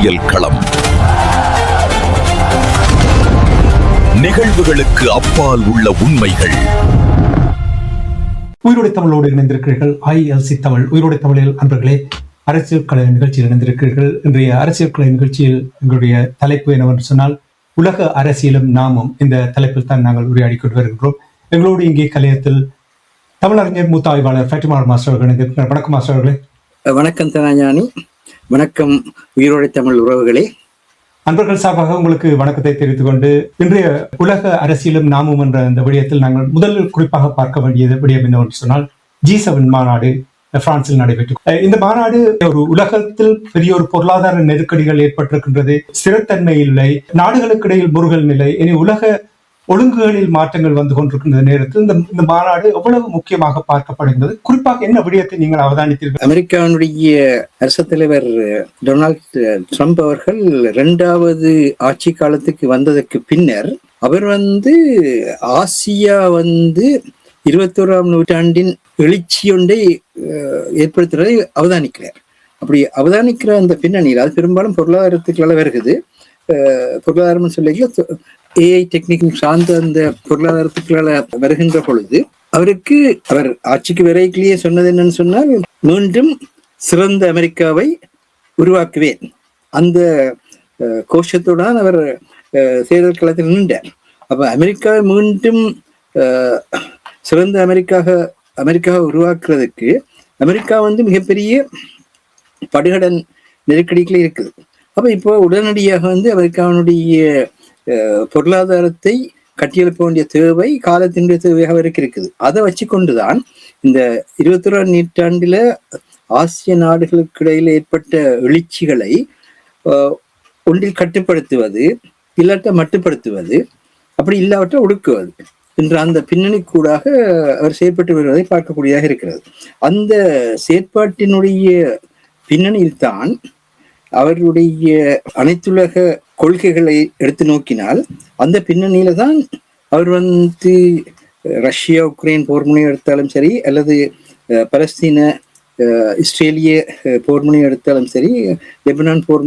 களம் நிகழ்வுகளுக்கு அப்பால் உள்ள உண்மைகள். உயிரோடை தமிழோடு இணைந்திருக்கிறீர்கள். ILC தமிழ் உயிரோடை தமிழில் அன்பர்களே, அரசியல் கலை நிகழ்ச்சியில் இணைந்திருக்கிறீர்கள். இன்றைய அரசியல் கலை நிகழ்ச்சியில் எங்களுடைய தலைப்பு என்னவென்று சொன்னால், உலக அரசியலும் நாமும். இந்த தலைப்பில் தான் நாங்கள் உரையாடி கொண்டு வருகின்றோம். எங்களோடு இங்கே கலையத்தில் தமிழறிஞர் மூத்த ஆய்வாளர் ஃபேட்டிமா மாஸ்டர் அவர்கள் இணைந்திருக்கிறார். வணக்கம் மாஸ்டர் அவர்களே. வணக்கம் தனாஞானி. வணக்கம் உயிரோடை தமிழ் உறவுகளே. அன்பர்கள் சார்பாக உங்களுக்கு வணக்கத்தை தெரிவித்துக் கொண்டு, இன்றைய உலக அரசியலும் நாமும் என்ற இந்த விடயத்தில் நாங்கள் முதலில் குறிப்பாக பார்க்க வேண்டியது விடயம் என்னவென்று சொன்னால், G7 மாநாடு பிரான்சில் நடைபெற்று. இந்த மாநாடு ஒரு உலகத்தில் பெரிய ஒரு பொருளாதார நெருக்கடிகள் ஏற்பட்டிருக்கின்றது, ஸ்திரத்தன்மை இல்லை, நாடுகளுக்கு இடையில் முருகல் நிலை, இனி உலக ஒழுங்குகளில் மாற்றங்கள் வந்து கொண்டிருக்கின்ற நேரத்தில் இந்த மாநாடு எவ்வளவு முக்கியமாக பார்க்கப்படுகிறது. குறிப்பாக என்ன விடயத்தை நீங்கள் அவதானித்தீர்கள்? அமெரிக்காவுடைய அரசு தலைவர் டொனால்ட் ட்ரம்ப் அவர்கள் 2வது ஆட்சி காலத்துக்கு வந்ததற்கு பின்னர் அவர் ஆசியா 21ஆம் நூற்றாண்டின் எழுச்சியொன்றை ஏற்படுத்துவதை அவதானிக்கிறார். அப்படி அவதானிக்கிற அந்த பின்னணியில் அது பெரும்பாலும் பொருளாதாரத்துக்குள்ள வருகிறது. பொருளாதாரம் சொல்லிக்கல, AI டெக்னிக் சார்ந்த அந்த பொருளாதாரத்துக்குள்ள வருகின்ற பொழுது அவர் ஆட்சிக்கு விரைக்கிலேயே சொன்னது என்னன்னு சொன்னால், மீண்டும் சிறந்த அமெரிக்காவை உருவாக்குவேன். அந்த கோஷத்துடன் அவர் தேர்தல் களத்தில் நின்றார். அப்ப அமெரிக்காவை மீண்டும் சிறந்த அமெரிக்காவை உருவாக்குறதுக்கு அமெரிக்கா மிகப்பெரிய படுகடன் நெருக்கடிகள் இருக்குது. அப்ப இப்போ உடனடியாக அமெரிக்காவினுடைய பொருளாதாரத்தை கட்டியெழுப்ப வேண்டிய தேவை காலத்தினுடைய தேவையாக இருக்குது. அதை வச்சு கொண்டுதான் இந்த 21ஆம் நூற்றாண்டுல ஆசிய நாடுகளுக்கு இடையில ஏற்பட்ட எழுச்சிகளை ஒன்றில் கட்டுப்படுத்துவது, இல்லாட்ட மட்டுப்படுத்துவது, அப்படி இல்லாவற்றை ஒடுக்குவது என்ற அந்த பின்னணி கூடாக அவர் செயற்பட்டு வருவதை பார்க்கக்கூடியதாக இருக்கிறது. அந்த செயற்பாட்டினுடைய பின்னணியில் தான் அவர்களுடைய அனைத்துலக கொள்கைகளை எடுத்து நோக்கினால், அந்த பின்னணியில தான் அவர் ரஷ்யா உக்ரைன் போர் முனை எடுத்தாலும் சரி, அல்லது பலஸ்தீன இஸ்ரேலிய போர் முனை எடுத்தாலும் சரி, லெபனான் போர்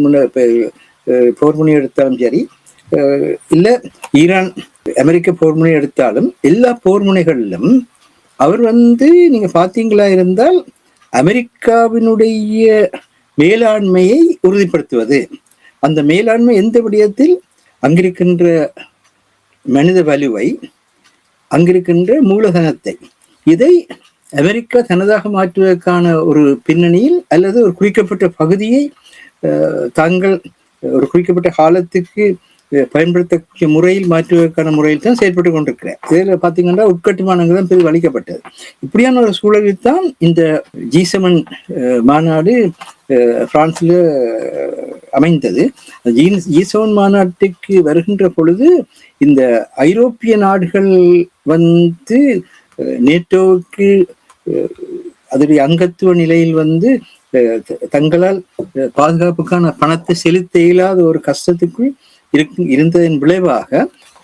முனை எடுத்தாலும் சரி, இல்ல ஈரான் அமெரிக்க போர் முனை எடுத்தாலும், எல்லா போர் முனைகளிலும் அவர் நீங்க பாத்தீங்களா இருந்தால் அமெரிக்காவினுடைய மேலாண்மையை உறுதிப்படுத்துவது. அந்த மேலாண்மை எந்த விடயத்தில்? அங்கிருக்கின்ற மனித வலுவை, அங்கிருக்கின்ற மூலதனத்தை, இதை அமெரிக்கா தனதாக மாற்றுவதற்கான ஒரு பின்னணியில், அல்லது ஒரு குறிக்கப்பட்ட பகுதியை தாங்கள் ஒரு குறிக்கப்பட்ட காலத்துக்கு பயன்படுத்தக்கூடிய முறையில் மாற்றுவதற்கான முறையில் தான் செயல்பட்டு கொண்டிருக்கிறார். இதில் பார்த்தீங்கன்னா உட்கட்டுமானங்கள் தான் பெரிய அளிக்கப்பட்டது. இப்படியான ஒரு சூழலில் தான் இந்த G7 மாநாடு பிரான்ஸ்ல அமைந்தது. G7 மாநாட்டுக்கு வருகின்ற பொழுது இந்த ஐரோப்பிய நாடுகள் நேட்டோவுக்கு அதனுடைய அங்கத்துவ நிலையில் தங்களால் பாதுகாப்புக்கான பணத்தை செலுத்த இயலாத ஒரு கஷ்டத்துக்குள் இருந்ததன் விளைவாக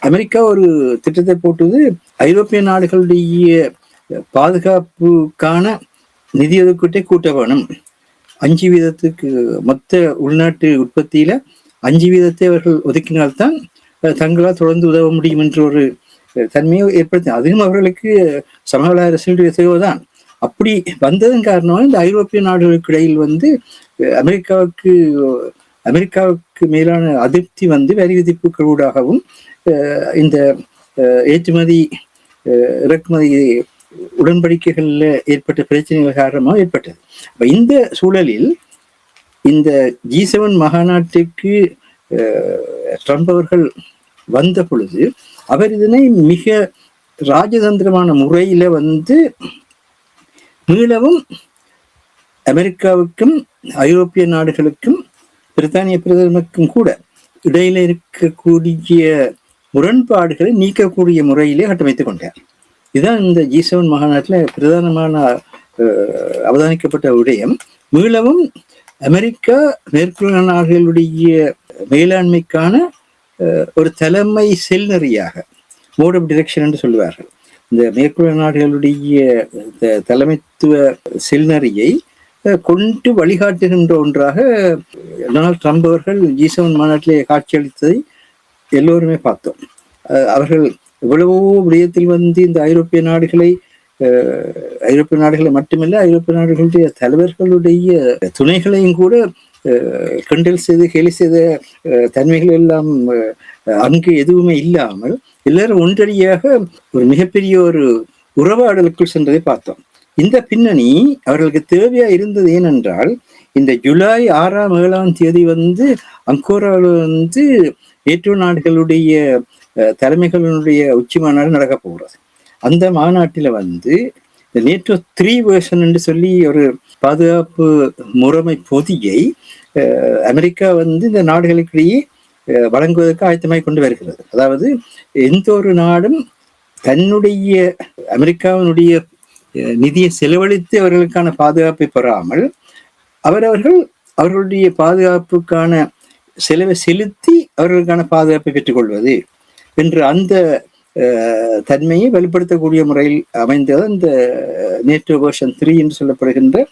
அமெரிக்கா ஒரு திட்டத்தை போட்டது. ஐரோப்பிய நாடுகளுடைய பாதுகாப்புக்கான நிதி ஒதுக்கீட்டை கூட்ட வேணும். 5% மொத்த உள்நாட்டு உற்பத்தியில 5% அவர்கள் ஒதுக்கினால்தான் தங்களால் தொடர்ந்து உதவ முடியும் என்ற ஒரு தன்மையை ஏற்படுத்தி, அதுவும் அவர்களுக்கு சமகால அரசியலுடைய தேவைதான். அப்படி வந்ததன் காரணமாக இந்த ஐரோப்பிய நாடுகளுக்கு இடையில் அமெரிக்காவுக்கு மேலான அதிருப்தி வரி விதிப்புகளூடாகவும் இந்த ஏற்றுமதி இறக்குமதி உடன்படிக்கைகள்ல ஏற்பட்ட பிரச்சனைகள் காரணமாக ஏற்பட்டது. இந்த சூழலில் இந்த G7 மாநாட்டுக்கு ட்ரம்ப் அவர்கள் வந்த பொழுது அவர் இதனை மிக ராஜதந்திரமான முறையில மீளவும் அமெரிக்காவுக்கும் ஐரோப்பிய நாடுகளுக்கும் பிரித்தானிய பிரதமருக்கும் கூட இடையில இருக்கக்கூடிய முரண்பாடுகளை நீக்கக்கூடிய முறையிலே கட்டமைத்துக் கொண்டார். இதுதான் இந்த G7 மாநாட்டில் பிரதானமான அவதானிக்கப்பட்ட விடயம். மீளவும் அமெரிக்கா மேற்குள்ள நாடுகளுடைய மேலாண்மைக்கான ஒரு தலைமை செல்நெறியாக, மோட் ஆஃப் டிரெக்ஷன் என்று சொல்லுவார்கள், இந்த மேற்குள்ள நாடுகளுடைய தலைமைத்துவ செல்நெறியை கொண்டு வழிகாட்டுகின்ற ஒன்றாக டொனால்ட் ட்ரம்ப் அவர்கள் G7 மாநாட்டிலே காட்சியளித்ததை எல்லோருமே பார்த்தோம். அவர்கள் எவ்வளவோ விடயத்தில் இந்த ஐரோப்பிய நாடுகளை மட்டுமல்ல, ஐரோப்பிய நாடுகளுடைய தலைவர்களுடைய துணைகளையும் கூட கிண்டல் செய்து கேலி செய்த தன்மைகள் எல்லாம் அங்கு எதுவுமே இல்லாமல் எல்லாரும் ஒன்றடியாக ஒரு மிகப்பெரிய ஒரு உறவாடலுக்குள் சென்றதை பார்த்தோம். இந்த பின்னணி அவர்களுக்கு தேவையா இருந்தது. ஏனென்றால் இந்த ஜூலை 6ஆம் 7ஆம் தேதி அங்கோராவில் நேட்டோ நாடுகளுடைய தலைமைகளுடைய உச்சி மாநாடு நடக்க போகிறது. அந்த மாநாட்டில் இந்த நேட்டோ 3 வெர்ஷன் என்று சொல்லி ஒரு பாதுகாப்பு முறைமை பொதியை அமெரிக்கா இந்த நாடுகளுக்கிடையே வழங்குவதற்கு ஆயத்தமாய் கொண்டு வருகிறது. அதாவது எந்த ஒரு நாடும் தன்னுடைய அமெரிக்காவினுடைய நிதியை செலவழித்து அவர்களுக்கான பாதுகாப்பை பெறாமல் அவர்களுடைய பாதுகாப்புக்கான செலவை செலுத்தி அவர்களுக்கான பாதுகாப்பை பெற்றுக்கொள்வது என்று அந்த தன்மையை வெளிப்படுத்தக்கூடிய முறையில் அமைந்தது இந்த நேட்டோ வெர்ஷன் 3 என்று சொல்லப்படுகின்ற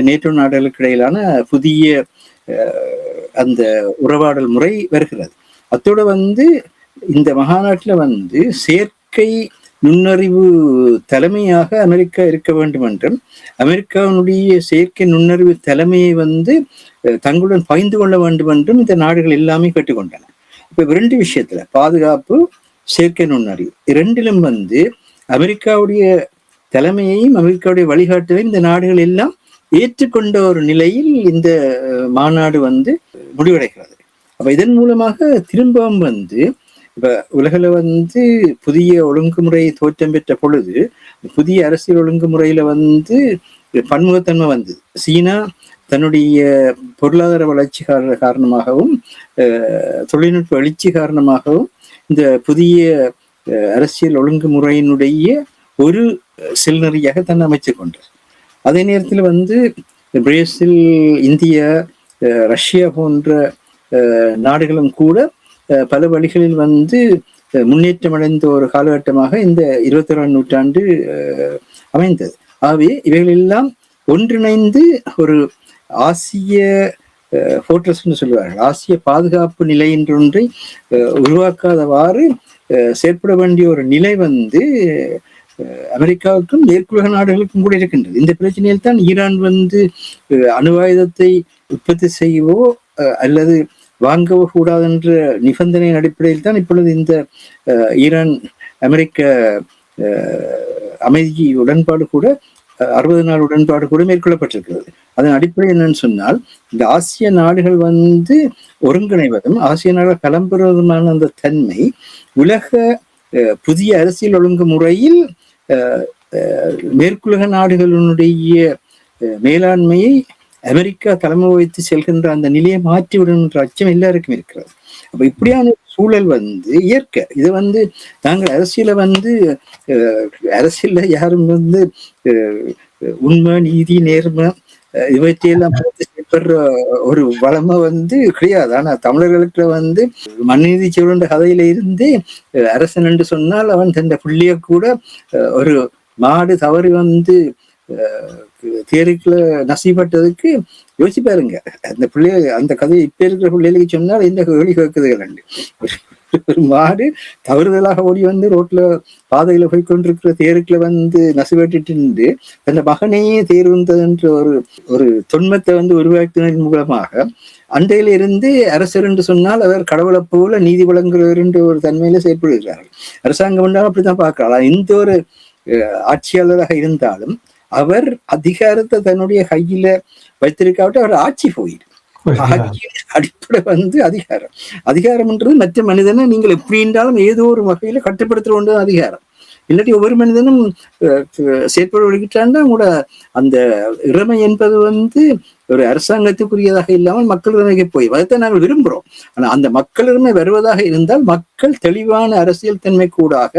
நேட்டோ நாடுகளுக்கு இடையிலான புதிய அந்த உறவாடல் முறை வருகிறது. அத்தோடு இந்த மகாநாட்டில் செயற்கை நுண்ணறிவு தலைமையாக அமெரிக்கா இருக்க வேண்டும் என்றும் அமெரிக்காவினுடைய செயற்கை நுண்ணறிவு தலைமையை தங்களுடன் பகிர்ந்து கொள்ள வேண்டும் என்றும் இந்த நாடுகள் எல்லாமே கேட்டுக்கொண்டன. இப்ப 2 விஷயத்துல பாதுகாப்பு, செயற்கை நுண்ணறிவு இரண்டிலும் அமெரிக்காவுடைய தலைமையையும் அமெரிக்காவுடைய வழிகாட்டலையும் இந்த நாடுகள் எல்லாம் ஏற்றுக்கொண்ட ஒரு நிலையில் இந்த மாநாடு முடிவடைகிறது. அப்ப இதன் மூலமாக திரும்பவும் இப்ப உலகில புதிய ஒழுங்குமுறை தோற்றம் பெற்ற பொழுது புதிய அரசியல் ஒழுங்குமுறையில பன்முகத்தன்மை வந்தது. சீனா தன்னுடைய பொருளாதார வளர்ச்சி காரணமாகவும் தொழில்நுட்ப எழுச்சி காரணமாகவும் இந்த புதிய அரசியல் ஒழுங்குமுறையினுடைய ஒரு செல்நெறியாக தன்னை அமைத்துக் கொண்டார். அதே நேரத்தில் பிரேசில், இந்தியா, ரஷ்யா போன்ற நாடுகளும் கூட பல வழிகளில் முன்னேற்றம் அடைந்த ஒரு காலகட்டமாக இந்த 21ஆம் நூற்றாண்டு அமைந்தது. ஆகவே இவைகளெல்லாம் ஒன்றிணைந்து ஒரு ஆசிய ஃபோர்ட்ரஸ் என்று சொல்வார்கள், ஆசிய பாதுகாப்பு நிலை என்றொன்றை உருவாக்காதவாறு செயற்பட வேண்டிய ஒரு நிலை அமெரிக்காவுக்கும் மேற்குலக நாடுகளுக்கும் கூட இருக்கின்றது. இந்த பிரச்சனையில் தான் ஈரான் அணு ஆயுதத்தை உற்பத்தி செய்யவோ அல்லது வாங்கவோ கூடாது என்ற நிபந்தனையின் அடிப்படையில் தான் இப்பொழுது இந்த ஈரான் அமெரிக்க அமைதி உடன்பாடு கூட 60 நாள் உடன்பாடு கூட மேற்கொள்ளப்பட்டிருக்கிறது. அதன் அடிப்படை என்னன்னு சொன்னால் இந்த ஆசிய நாடுகள் ஒருங்கிணைவதும் ஆசிய நாடுகள் களம்பெறுவதுமான அந்த தன்மை உலக புதிய அரசியல் ஒழுங்கு முறையில் மேற்குலக நாடுகளினுடைய மேலாண்மையை அமெரிக்கா தலைமை வைத்து செல்கின்ற அந்த நிலையை மாற்றிவிடும் என்ற அச்சம் எல்லாருக்கும் இருக்கிறது. அப்ப இப்படியான சூழல் இயற்கை. இது நாங்கள் அரசியல்ல யாரும் உண்மை, நீதி, நேர்மை இவற்றையெல்லாம் செயல்படுற ஒரு வளமை கிடையாது. ஆனா தமிழர்களுக்கு மண்நீதி சூழன்ற கதையில இருந்து அரசன் என்று சொன்னால் அவன் தன் பிள்ளைய கூட ஒரு மாடு தவறி தேருக்குள்ள நசிப்பட்டதுக்கு யோசிச்சு பாருங்க. அந்த பிள்ளைய அந்த கதையை இப்ப இருக்கிற பிள்ளைகளுக்கு சொன்னால் எந்த கேள்வி கேட்குதுகள். ஒரு மாடு தவறுதலாக ஓடி ரோட்ல பாதையில போய் கொண்டிருக்கிற தேருக்குள்ள நசுவெட்டு அந்த மகனையே தேர் வந்ததுன்ற ஒரு தொன்மத்தை உருவாக்கினதன் மூலமாக அண்டையில இருந்து அரசர் என்று சொன்னால் அவர் கடவுளை போல நீதி வழங்குறவர் என்ற ஒரு தன்மையில செயல்படுகிறார்கள். அரசாங்கம் என்றாலும் அப்படித்தான் பார்க்கலாம். எந்த ஒரு ஆட்சியாளராக இருந்தாலும் அவர் அதிகாரத்தை தன்னுடைய கையில வைத்திருக்காவிட்டு அவர் ஆட்சி போயிடும். அடிப்படை அதிகாரம்ன்றது மற்ற மனிதனை நீங்கள் எப்படி இருந்தாலும் ஏதோ ஒரு வகையில கட்டுப்படுத்த வேண்டியது அதிகாரம். இல்லாட்டி ஒவ்வொரு மனிதனும் செயற்பட விடுகிட்டான்னா கூட அந்த இறமை என்பது ஒரு அரசாங்கத்துக்குரியதாக இல்லாமல் மக்கள் இறமைக்கு போய் அதைத்தான் நாங்கள் விரும்புகிறோம். ஆனா அந்த மக்கள் இறமை வருவதாக இருந்தால் மக்கள் தெளிவான அரசியல் தன்மை கூடாக,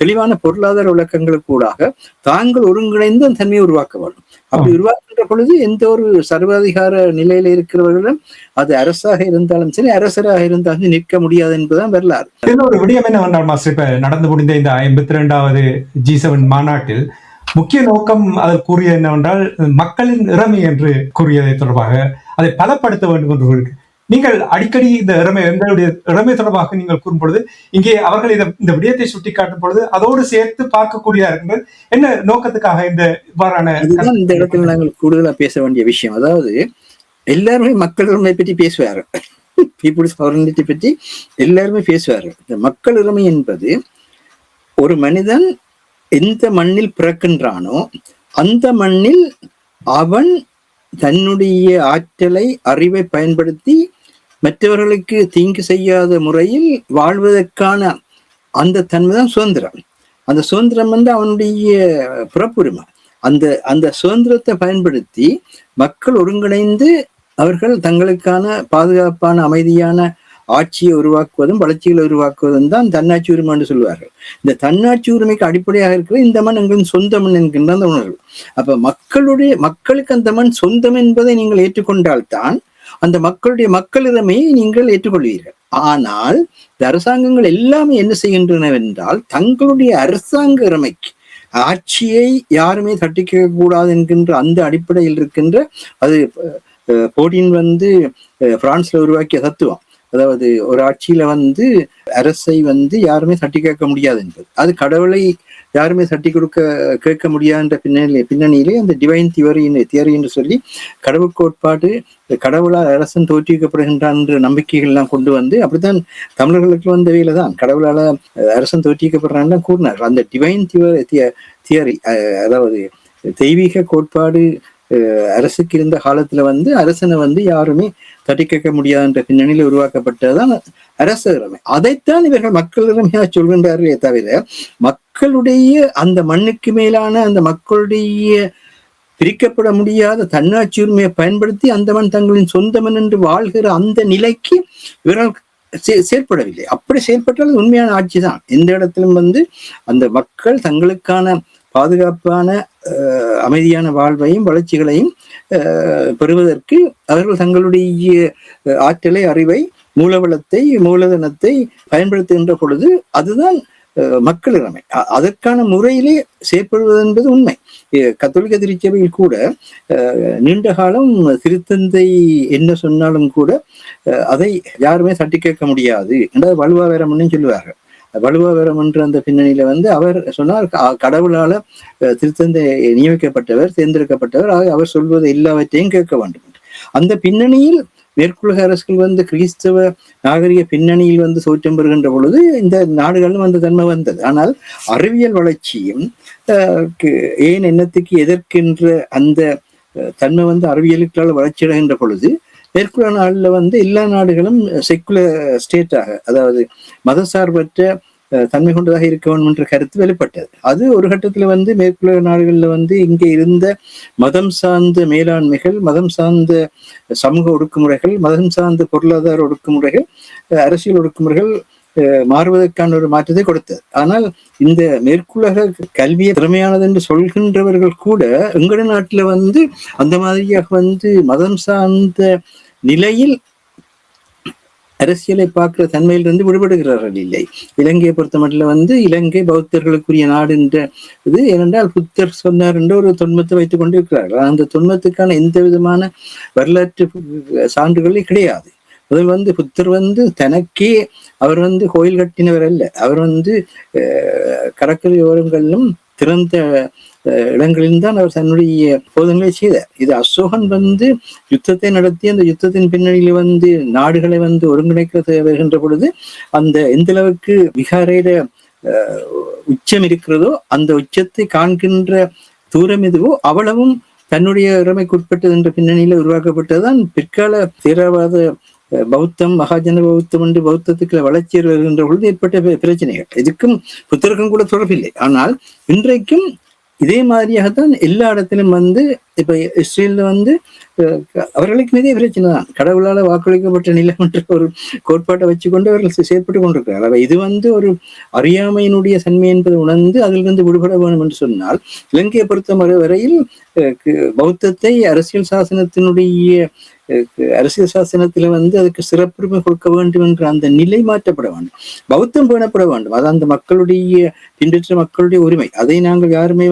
தெளிவான பொருளாதார விளக்கங்கள் கூடாக தாங்கள் ஒருங்கிணைந்து அந்த தன்மையை உருவாக்க வேண்டும். அப்படி உருவாக்குகின்ற பொழுது எந்த ஒரு சர்வாதிகார நிலையில இருக்கிறவர்களும் அது அரசாக இருந்தாலும் சரி, அரசராக இருந்தாலும் நிற்க முடியாது என்பதுதான் வரலாறு. ஒரு விடயம் என்னவென்றால் மாஸ்டர், இப்ப நடந்து முடிந்த இந்த 52வது G7 மாநாட்டில் முக்கிய நோக்கம் அதில் கூறிய என்னவென்றால் மக்களின் இறமை என்று கூறியதை தொடர்பாக அதை பலப்படுத்த வேண்டும் என்று இருக்கு. நீங்கள் அடிக்கடி இந்த எங்களுடைய இறமை தொடர்பாக நீங்கள் கூறும் பொழுது இங்கே அவர்கள் இந்த விடயத்தை சுட்டிக்காட்டும் பொழுது அதோடு சேர்த்து பார்க்கக்கூடியதா இருக்கிறது. என்ன நோக்கத்துக்காக இந்த இவ்வாறான இந்த இடத்துல நாங்கள் கூடுதலா பேச வேண்டிய விஷயம், அதாவது எல்லாருமே மக்கள் இறமை பற்றி பேசுவாரு, பீப்புள்ஸ் சாவரனிட்டி பற்றி எல்லாருமே பேசுவாரு. இந்த மக்கள் இறமை என்பது ஒரு மனிதன் எந்த மண்ணில் பிறக்கின்றானோ அந்த மண்ணில் அவன் தன்னுடைய ஆற்றலை அறிவை பயன்படுத்தி மற்றவர்களுக்கு தீங்கு செய்யாத முறையில் வாழ்வதற்கான அந்த தன்மைதான் சுதந்திரம். அந்த சுதந்திரம் அவனுடைய பிறப்புரிமை. அந்த சுதந்திரத்தை பயன்படுத்தி மக்கள் ஒருங்கிணைந்து அவர்கள் தங்களுக்கான பாதுகாப்பான அமைதியான ஆட்சியை உருவாக்குவதும் வளர்ச்சிகளை உருவாக்குவதும் தான் தன்னாட்சி உரிமை என்று சொல்வார்கள். இந்த தன்னாட்சி உரிமைக்கு அடிப்படையாக இருக்கிற இந்த மண் எங்களின் சொந்த மண் என்கின்ற அந்த உணர்வு. அப்ப மக்களுக்கு அந்த மண் சொந்தம் என்பதை நீங்கள் ஏற்றுக்கொண்டால்தான் அந்த மக்கள் இறமையை நீங்கள் ஏற்றுக்கொள்வீர்கள். ஆனால் இந்த அரசாங்கங்கள் எல்லாமே என்ன செய்கின்றனவென்றால் தங்களுடைய அரசாங்க இறமைக்கு ஆட்சியை யாருமே தட்டிக்க கூடாது என்கின்ற அந்த அடிப்படையில் இருக்கின்ற அது போடின் பிரான்ஸ்ல உருவாக்கிய தத்துவம். அதாவது ஒரு ஆட்சியில அரசை யாருமே தட்டி கேட்க முடியாது என்பது, அது கடவுளை யாருமே தட்டி கேட்க முடியாதுன்ற பின்னணியிலே அந்த டிவைன் தியரி என்று சொல்லி கடவுள் கோட்பாடு, கடவுளால் அரசன் தோற்றுவிக்கப்படுகின்றான் என்ற நம்பிக்கைகள் எல்லாம் கொண்டு அப்படித்தான் தமிழர்களுக்கு வந்தவையில தான் கடவுளால அரசன் தோற்றுவிக்கப்படுறான்னு கூறினார். அந்த டிவைன் தியரி, அதாவது தெய்வீக கோட்பாடு அரசுக்கு இருந்த காலத்துல அரசனை யாருமே தட்டி கேட்க முடியாதுன்ற பின்னணியில் உருவாக்கப்பட்டதுதான் அரச இறமை. அதைத்தான் இவர்கள் மக்கள் இறமையா சொல்கின்றார்களே தவிர மக்களுடைய அந்த மண்ணுக்கு மேலான அந்த மக்களுடைய பிரிக்கப்பட முடியாத தன்னாட்சி உரிமையை பயன்படுத்தி அந்த மண் தங்களின் சொந்தமன் என்று வாழ்கிற அந்த நிலைக்கு இவர்கள் செயற்படவில்லை. அப்படி செயல்பட்டால் உண்மையான ஆட்சி தான். எந்த இடத்திலும் அந்த மக்கள் தங்களுக்கான பாதுகாப்பான அமைதியான வாழ்வையும் வளர்ச்சிகளையும் பெறுவதற்கு அவர்கள் தங்களுடைய ஆற்றலை, அறிவை, மூலவளத்தை, மூலதனத்தை பயன்படுத்துகின்ற பொழுது அதுதான் மக்கள் இறமை. அதற்கான முறையிலே செயற்படுவது என்பது உண்மை. கத்தோலிக்க திருச்சபையில் கூட நீண்ட காலம் திருத்தந்தை என்ன சொன்னாலும் கூட அதை யாருமே தட்டி கேட்க முடியாது என்றால் வலுவாவேரம்னு சொல்லுவார்கள். வலுவாவேரம் என்ற அந்த பின்னணியில அவர் சொன்னார், கடவுளால திருத்தந்தை நியமிக்கப்பட்டவர், தேர்ந்தெடுக்கப்பட்டவர், அவர் சொல்வது எல்லாவற்றையும் கேட்க வேண்டும். அந்த பின்னணியில் மேற்குலக அரசுகள் கிறிஸ்தவ நாகரிக பின்னணியில் தோற்றம் பெறுகின்ற பொழுது இந்த நாடுகளும் அந்த தன்மை வந்தது. ஆனால் அறிவியல் வளர்ச்சியும் ஏன் எண்ணத்துக்கு எதிர்க்கின்ற அந்த தன்மை அறிவியலுக்களால் வளர்ச்சி அடைகின்ற பொழுது மேற்குலக நாடுல எல்லா நாடுகளும் செக்குலர் ஸ்டேட்டாக, அதாவது மதசார்பற்ற தன்மை கொண்டதாக இருக்க வேண்டும் என்ற கருத்து வெளிப்பட்டது. அது ஒரு கட்டத்துல மேற்குலக நாடுகள்ல இங்கே இருந்த மதம் சார்ந்த மேலாண்மைகள், மதம் சார்ந்த சமூக ஒடுக்குமுறைகள், மதம் சார்ந்த பொருளாதார ஒடுக்குமுறைகள், அரசியல் ஒடுக்குமுறைகள் மாறுவதற்கான ஒரு மாற்றத்தை கொடுத்தது. ஆனால் இந்த மேற்குலக கல்வியை திறமையானது என்று சொல்கின்றவர்கள் கூட எங்கள நாட்டுல அந்த மாதிரியாக மதம் சார்ந்த நிலையில் அரசியலை பார்க்கிற தன்மையிலிருந்து விடுபடுகிறார்கள் இல்லை. இலங்கையை பொறுத்த மட்டும் இலங்கை பௌத்தர்களுக்குரிய நாடு என்ற இது ஏனென்றால் புத்தர் சொன்னார் என்ற ஒரு தொன்மத்தை வைத்துக் கொண்டிருக்கிறார்கள். அந்த தொன்மத்துக்கான எந்த விதமான வரலாற்று சான்றுகளே கிடையாது. அதில் புத்தர் தனக்கே அவர் கோயில் கட்டினவர் அல்ல. அவர் கடற்கரை ஓரங்களிலும் திறந்த இடங்களில் தான் அவர் தன்னுடைய போதனைகளை செய்தார். இது அசோகன் யுத்தத்தை நடத்தி அந்த யுத்தத்தின் பின்னணியில் நாடுகளை ஒருங்கிணைக்க வருகின்ற பொழுது அந்த எந்த அளவுக்கு விகாரையில உச்சம் இருக்கிறதோ அந்த உச்சத்தை காண்கின்ற தூரம் எதுவோ அவ்வளவும் தன்னுடைய இறமைக்குட்பட்டது என்ற பின்னணியில உருவாக்கப்பட்டதுதான் பிற்கால தீவிரவாத பௌத்தம், மகாஜன பௌத்தம் என்று பௌத்தத்துக்கு வளர்ச்சி வருகின்ற பொழுது ஏற்பட்ட பிரச்சனைகள். இதுக்கும் புத்தருக்கும் கூட தொடர்பில்லை. ஆனால் இன்றைக்கும் இதே மாதிரியாகத்தான் எல்லா இடத்திலும் இப்ப இஸ்ரேல்ல அவர்களுக்கு மீதே பிரச்சனை தான். கடவுளால வாக்களிக்கப்பட்ட நிலம் என்ற ஒரு கோட்பாட்டை வச்சுக்கொண்டு அவர்கள் செயற்பட்டு கொண்டிருக்கிறார்கள். இது ஒரு அறியாமையினுடைய தன்மை என்பதை உணர்ந்து அதிலிருந்து விடுபட வேண்டும் என்று சொன்னால், இலங்கையை பொறுத்த வரையில் பௌத்தத்தை அரசியல் சாசனத்துல அதுக்கு சிறப்புரிமை கொடுக்க வேண்டும் என்ற அந்த நிலை மாற்றப்பட வேண்டும். பௌத்தம் பேணப்பட வேண்டும். அது அந்த மக்களுடைய பின்பற்ற மக்களுடைய உரிமை. அதை நாங்கள் யாருமே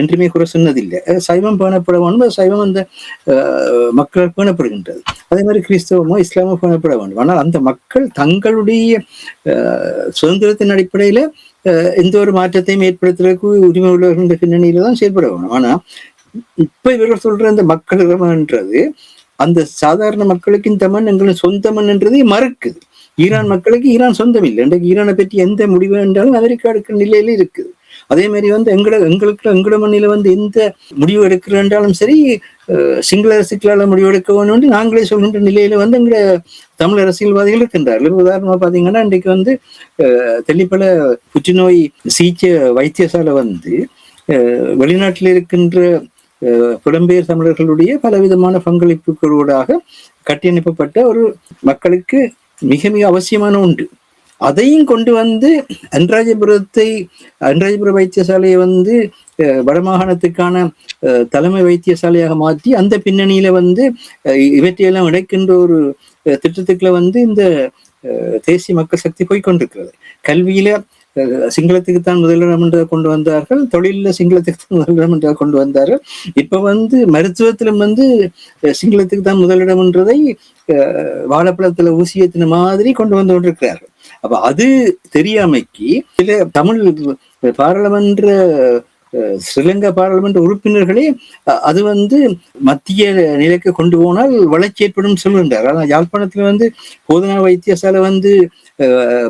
என்றுமே குறை சொன்னதில்லை. சைவம் பேணப்பட வேண்டும். சைவம் அந்த மக்கள் பேணப்படுகின்றது. அதே மாதிரி கிறிஸ்தவமோ இஸ்லாமோ பேணப்பட வேண்டும். ஆனால் அந்த மக்கள் தங்களுடைய சுதந்திரத்தின் அடிப்படையில எந்த ஒரு மாற்றத்தையும் ஏற்படுத்துவதற்கு உரிமை உள்ளவர்கள் பின்னணியில தான் செயல்பட வேண்டும். ஆனா இப்ப இவர்கள் சொல்ற அந்த மக்களிடம்ன்றது அந்த சாதாரண மக்களுக்கு இந்த மண் எங்களுக்கு சொந்த மண் என்றதை மறுக்குது. ஈரான் மக்களுக்கு ஈரான் சொந்தம் இல்லை. இன்றைக்கு ஈரானை பற்றி எந்த முடிவு என்றாலும் அமெரிக்கா எடுக்கிற நிலையில இருக்குது. அதே மாதிரி எங்களோட மண்ணில எந்த முடிவு எடுக்கிறன்றாலும் சரி, சிங்கள அரசுகளால முடிவு எடுக்க வேண்டும் நாங்களே சொல்கின்ற நிலையில எங்களோட தமிழ் அரசியல்வாதிகள் இருக்கின்றார்கள். உதாரணமா பாத்தீங்கன்னா இன்றைக்கு தெல்லிப்பல புற்றுநோய் சிகிச்சை வைத்தியசாலை வெளிநாட்டில் இருக்கின்ற புலம்பெயர் தமிழர்களுடைய பலவிதமான பங்களிப்புகளூடாக கட்டியமைக்கப்பட்ட ஒரு மக்களுக்கு மிக மிக அவசியமான ஒன்று. அதையும் கொண்டு அன்றாஜபுர வைத்தியசாலையை வடமாகாணத்துக்கான தலைமை வைத்தியசாலையாக மாற்றி அந்த பின்னணியில இவற்றையெல்லாம் இணைக்கின்ற ஒரு திட்டத்துக்குள்ள இந்த தேசிய மக்கள் சக்தி போய்கொண்டிருக்கிறது. கல்வியில சிங்களத்துக்குத்தான் முதலிடம் என்ற கொண்டு வந்தார்கள். தொழில சிங்களத்துக்கு தான் முதலிடம் என்ற கொண்டு வந்தார்கள். இப்ப மருத்துவத்திலும் சிங்களத்துக்கு தான் முதலிடம் என்றதை வாழைப்பழத்துல ஊசியத்தின மாதிரி கொண்டு வந்து கொண்டிருக்கிறார்கள். அப்ப அது தெரியாமைக்கு சில தமிழ் பாராளுமன்ற ஸ்ரீலங்கா பாராளுமன்ற உறுப்பினர்களே அது மத்திய நிலைக்கு கொண்டு போனால் வளர்ச்சி ஏற்படும் சொல்கின்றார். ஆனால் யாழ்ப்பாணத்துல போதனா வைத்தியசாலை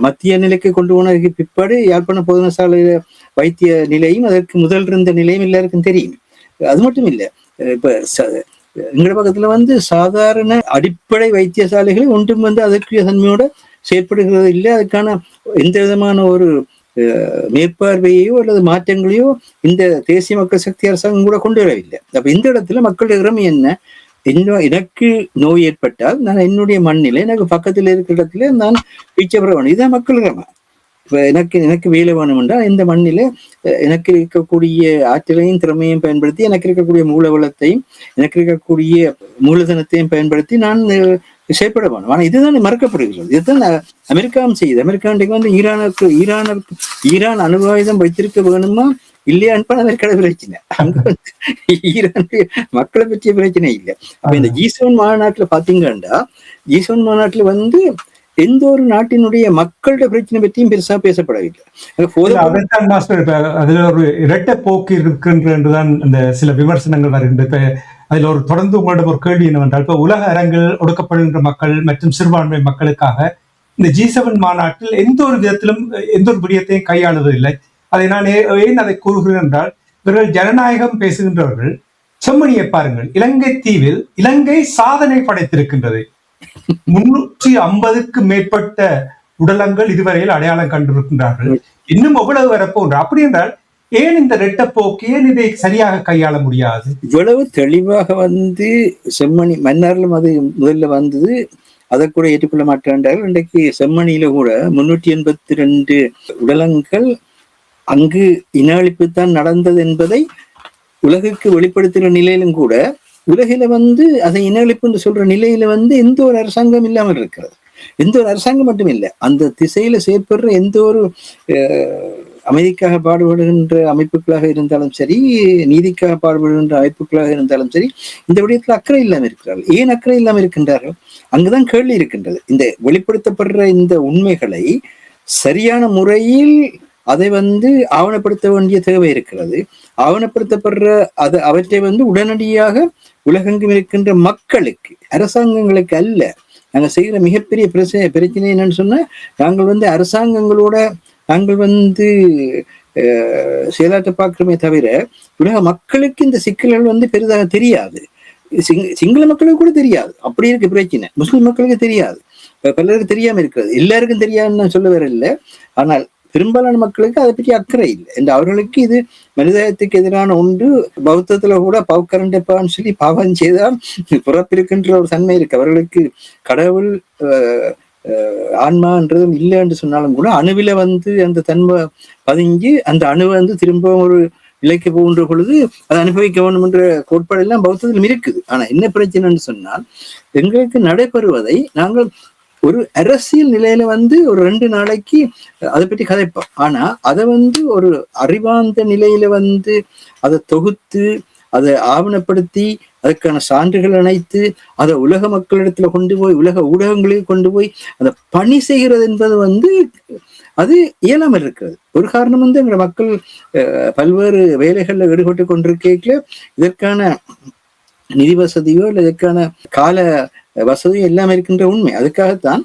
மத்திய நிலைக்கு கொண்டு போனதுக்கு பிற்பாடு யாழ்ப்பாண போதனசாலை வைத்திய நிலையும் அதற்கு முதல் இருந்த நிலையும் எல்லாருக்கும் தெரியும். அது மட்டும் இல்லை, இப்ப எங்கட பக்கத்துல சாதாரண அடிப்படை வைத்தியசாலைகளை ஒன்றும் அதற்குரிய தன்மையோட செயற்படுகிறது இல்லை. அதுக்கான எந்த விதமான ஒரு மேற்பார்வையோ அல்லது மாற்றங்களையோ இந்த தேசிய மக்கள் சக்தி அரசாங்கம் கூட கொண்டு வரவில்லை. அப்ப இந்த இடத்துல மக்களுடைய திறமை என்ன? எனக்கு நோய் ஏற்பட்டால் நான் என்னுடைய மண்ணில எனக்கு பக்கத்துல இருக்கிற இடத்துல நான் பிச்சை பெற வேணும். இதுதான் மக்கள் திறமை. இப்ப எனக்கு வேலை வேணும் என்றால் இந்த மண்ணில எனக்கு இருக்கக்கூடிய ஆற்றலையும் திறமையும் பயன்படுத்தி, எனக்கு இருக்கக்கூடிய மூல வளத்தையும் எனக்கு இருக்கக்கூடிய மூலதனத்தையும் பயன்படுத்தி நான் செயற்பட வேணும். ஆனா இதுதான் மறக்கப்படுகிறது. இதுதான் அமெரிக்காவும் செய்யுது. அமெரிக்கா ஈரான் அணுவாயுதம் வைத்திருக்க வேணுமா இல்லையான்னு அமெரிக்காவோட பிரச்சனை. அங்க ஈரான் மக்களை பற்றிய பிரச்சனை இல்லை. அப்ப இந்த G7 மாநாட்டுல பாத்தீங்கன்னா, G7 மாநாட்டுல எந்த ஒரு நாட்டினுடைய மக்களோட பிரச்சனை பற்றியும் பெருசா பேசப்படவில்லை. அதுல ஒரு இரட்டை போக்கு இருக்கின்றதுதான் இந்த சில விமர்சனங்கள் வருகின்ற. அதுல ஒரு தொடர்ந்து உங்களிடம் ஒரு கேள்வி என்னவென்றால், இப்ப உலக அரங்கில் ஒடுக்கப்படுகின்ற மக்கள் மற்றும் சிறுபான்மை மக்களுக்காக இந்த G7 மாநாட்டில் எந்த ஒரு விதத்திலும் எந்த ஒரு விடயத்தையும் கையாளுவதில்லை. அதை நான் ஏன் அதை கூறுகிறேன் என்றால், இவர்கள் ஜனநாயகம் பேசுகின்றவர்கள். செம்மணியை பாருங்கள், இலங்கை தீவில் இலங்கை சாதனை படைத்திருக்கின்றது. 350க்கு மேற்பட்ட உடலங்கள் இதுவரையில் அடையாளம் கண்டிருக்கின்றார்கள். இன்னும் எவ்வளவு வரப்போன்ற. அப்படி என்றால் ஏன் இந்த ரெட்ட போக்கு, ஏன் இதை சரியாக கையாள முடியாது? இவ்வளவு தெளிவாக செம்மணி மன்னாரிலும் அது முதல்ல வந்தது, அதை கூட ஏற்றுக்கொள்ள மாட்டார்கள். இன்றைக்கு செம்மணியில கூட 382 உடலங்கள் அங்கு இன அழிப்புத்தான் நடந்தது என்பதை உலகுக்கு வெளிப்படுத்துகிற நிலையிலும் கூட உலகில அதை இன அழிப்பு என்று சொல்ற நிலையில எந்த ஒரு அரசாங்கம் இல்லாமல் இருக்கிறது. எந்த ஒரு அரசாங்கம் மட்டும் இல்லை, அந்த திசையில செயற்படுற எந்த ஒரு அமைதிக்காக பாடுபடுகின்ற அமைப்புகளாக இருந்தாலும் சரி, நீதிக்காக பாடுபடுகின்ற அமைப்புகளாக இருந்தாலும் சரி, இந்த விடயத்துல அக்கறை இல்லாமல் இருக்கிறார்கள். ஏன் அக்கறை இல்லாமல் இருக்கின்றார்கள்? அங்குதான் கேள்வி இருக்கின்றது. இந்த வெளிப்படுத்தப்படுற இந்த உண்மைகளை சரியான முறையில் அதை ஆவணப்படுத்த வேண்டிய தேவை இருக்கிறது. ஆவணப்படுத்தப்படுற அவற்றை உடனடியாக உலகெங்கும் இருக்கின்ற மக்களுக்கு, அரசாங்கங்களுக்கு அல்ல. நாங்கள் செய்கிற மிகப்பெரிய பிரச்சனை என்னன்னு சொன்னா, நாங்கள் அரசாங்கங்களோட நாங்கள் செயலாற்ற பார்க்கிறோமே தவிர உலக மக்களுக்கு இந்த சிக்கல்கள் பெரிதாக தெரியாது. சிங்கள மக்களுக்கு கூட தெரியாது. அப்படி இருக்கு பிரச்சனை. முஸ்லிம் மக்களுக்கு தெரியாது, பலருக்கு தெரியாம இருக்கிறது. எல்லாருக்கும் தெரியாதுன்னு நான் சொல்ல வரல. ஆனால் பெரும்பாலான மக்களுக்கு அதை பற்றி அக்கறை இல்லை என்று அவர்களுக்கு இது மனிதத்துக்கு எதிரான ஒன்று. பௌத்தத்துல கூட பவுக்கரண்டப்பான்னு சொல்லி பாவம் செய்தால் பிறப்பிருக்கின்ற ஒரு தன்மை இருக்கு. அவர்களுக்கு கடவுள் ஆன்மான்றதும் இல்லை என்று சொன்னாலும் கூட அணுவில அந்த தன்மை பதிஞ்சு அந்த அணு திரும்ப ஒரு நிலைக்கு போகின்ற பொழுது அதை அனுபவிக்க வேண்டும் என்ற கோட்பாடு எல்லாம் பௌத்தத்திலும் இருக்குது. ஆனா என்ன பிரச்சனைன்னு சொன்னால், எங்களுக்கு நடைபெறுவதை நாங்கள் ஒரு அரசியல் நிலையில ஒரு 2 நாளைக்கு அதை பற்றி கதைப்போம். ஆனா அதை ஒரு அறிவார்ந்த நிலையில அதை தொகுத்து அதை ஆவணப்படுத்தி அதுக்கான சான்றுகள் அனைத்து அதை உலக மக்களிடத்துல கொண்டு போய் உலக ஊடகங்களில் கொண்டு போய் அதை பணி செய்கிறது என்பது அது இயலாமல் இருக்கிறது. ஒரு காரணம் எங்க மக்கள் பல்வேறு வேலைகள்ல ஈடுபட்டு கொண்டிருக்க இதற்கான நிதி வசதியோ இல்லை இதற்கான கால வசதியோ எல்லாமே இருக்கின்ற உண்மை. அதுக்காகத்தான்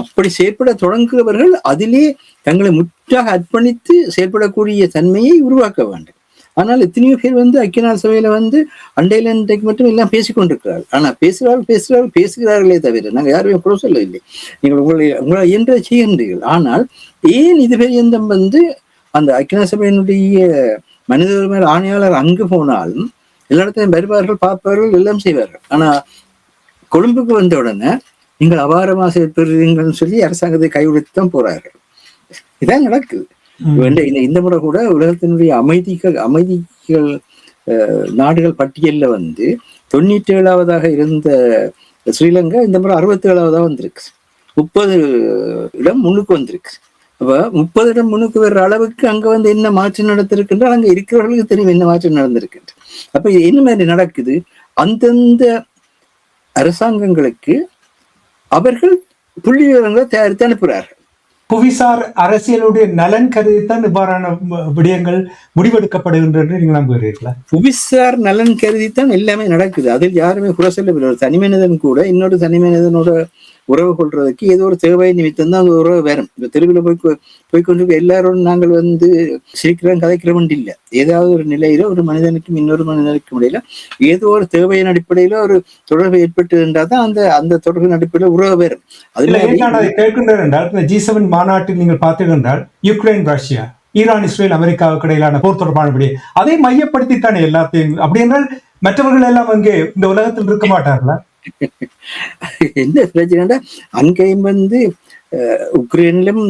அப்படி செயற்பட தொடங்குகிறவர்கள் அதிலே தங்களை முற்றாக அர்ப்பணித்து செயற்படக்கூடிய தன்மையை உருவாக்க வேண்டும். ஆனால் எத்தனையோ பேர் ஐக்கிய நாடு சபையில அண்டையில இன்றைக்கு மட்டும் எல்லாம் பேசிக்கொண்டிருக்கிறார்கள். ஆனா பேசுகிறார்களே தவிர நாங்கள் யாருமே குறை சொல்லவில்லை. நீங்கள் உங்களை இயன்றதை செய்கின்றீர்கள். ஆனால் ஏன் இது பெரியந்தம் அந்த ஐக்கிய நாடு சபையினுடைய மனித உரிமை ஆணையாளர் அங்கு போனாலும் எல்லா இடத்தையும் வருவார்கள், பார்ப்பார்கள், எல்லாம் செய்வார்கள். ஆனா கொழும்புக்கு வந்த உடனே நீங்கள் அபாரமாக செயற்படுறீங்கன்னு சொல்லி அரசாங்கத்தை கைவிடுத்துதான் போறார்கள். இதான் நடக்குது. இந்த முறை கூட உலகத்தினுடைய அமைதிகள் நாடுகள் பட்டியல்ல 97வது இருந்த ஸ்ரீலங்கா இந்த முறை 67வது வந்திருக்கு. 30 இடம் முன்னுக்கு வந்திருக்கு. அப்ப 30 இடம் முன்னுக்கு வர்ற அளவுக்கு அங்க என்ன மாற்றம் நடந்திருக்கின்ற அங்க இருக்கிறவர்களுக்கு தெரியும் என்ன மாற்றம் நடந்திருக்கின்ற. அப்ப என்ன மாதிரி நடக்குது, அந்தந்த அரசாங்கங்களுக்கு அவர்கள் புள்ளி விவரங்களை தயாரித்து அனுப்புகிறார்கள். புவிசார் அரசியலுடைய நலன் கருதித்தான் இவ்வாறான விடயங்கள் முடிவெடுக்கப்படுகின்றன நீங்க நம்புகிறீர்களா? புவிசார் நலன் கருதித்தான் எல்லாமே நடக்குது. அதில் யாருமே குறை சொல்லவில்லை. ஒரு தனி மனிதன் கூட இன்னொரு தனி மனிதனோட உறவு கொள்றதுக்கு ஏதோ ஒரு தேவை நிமித்தம் தான் அந்த உறவு வேறும். இப்ப தெருவில் போய்கொண்டு எல்லாரும் நாங்கள் சிரிக்கிறோம் கதைக்கிறோம் இல்லை. ஏதாவது ஒரு நிலையில ஒரு மனிதனுக்கும் இன்னொரு மனிதனுக்கும் இடையில ஏதோ ஒரு தேவையின் அடிப்படையில ஒரு தொடர்பு ஏற்பட்டு இருந்தால் தான் அந்த தொடர்பின் அடிப்படையில உறவு வேறும். அதுல கேட்கின்றேன் என்றால் G7 மாநாட்டில் நீங்கள் பார்த்தீர்கள், யுக்ரைன், ரஷ்யா, ஈரான், இஸ்ரேல், அமெரிக்காவுக்கு இடையிலான போர் தொடர்பான விடயம் அதை மையப்படுத்தித்தானே எல்லாத்தையும். அப்படி என்றால் மற்றவர்கள் எல்லாம் அங்கே இந்த உலகத்தில் இருக்க மாட்டார்களா? என்ன பிரச்சனைனா அங்கேயும் உக்ரைனிலும்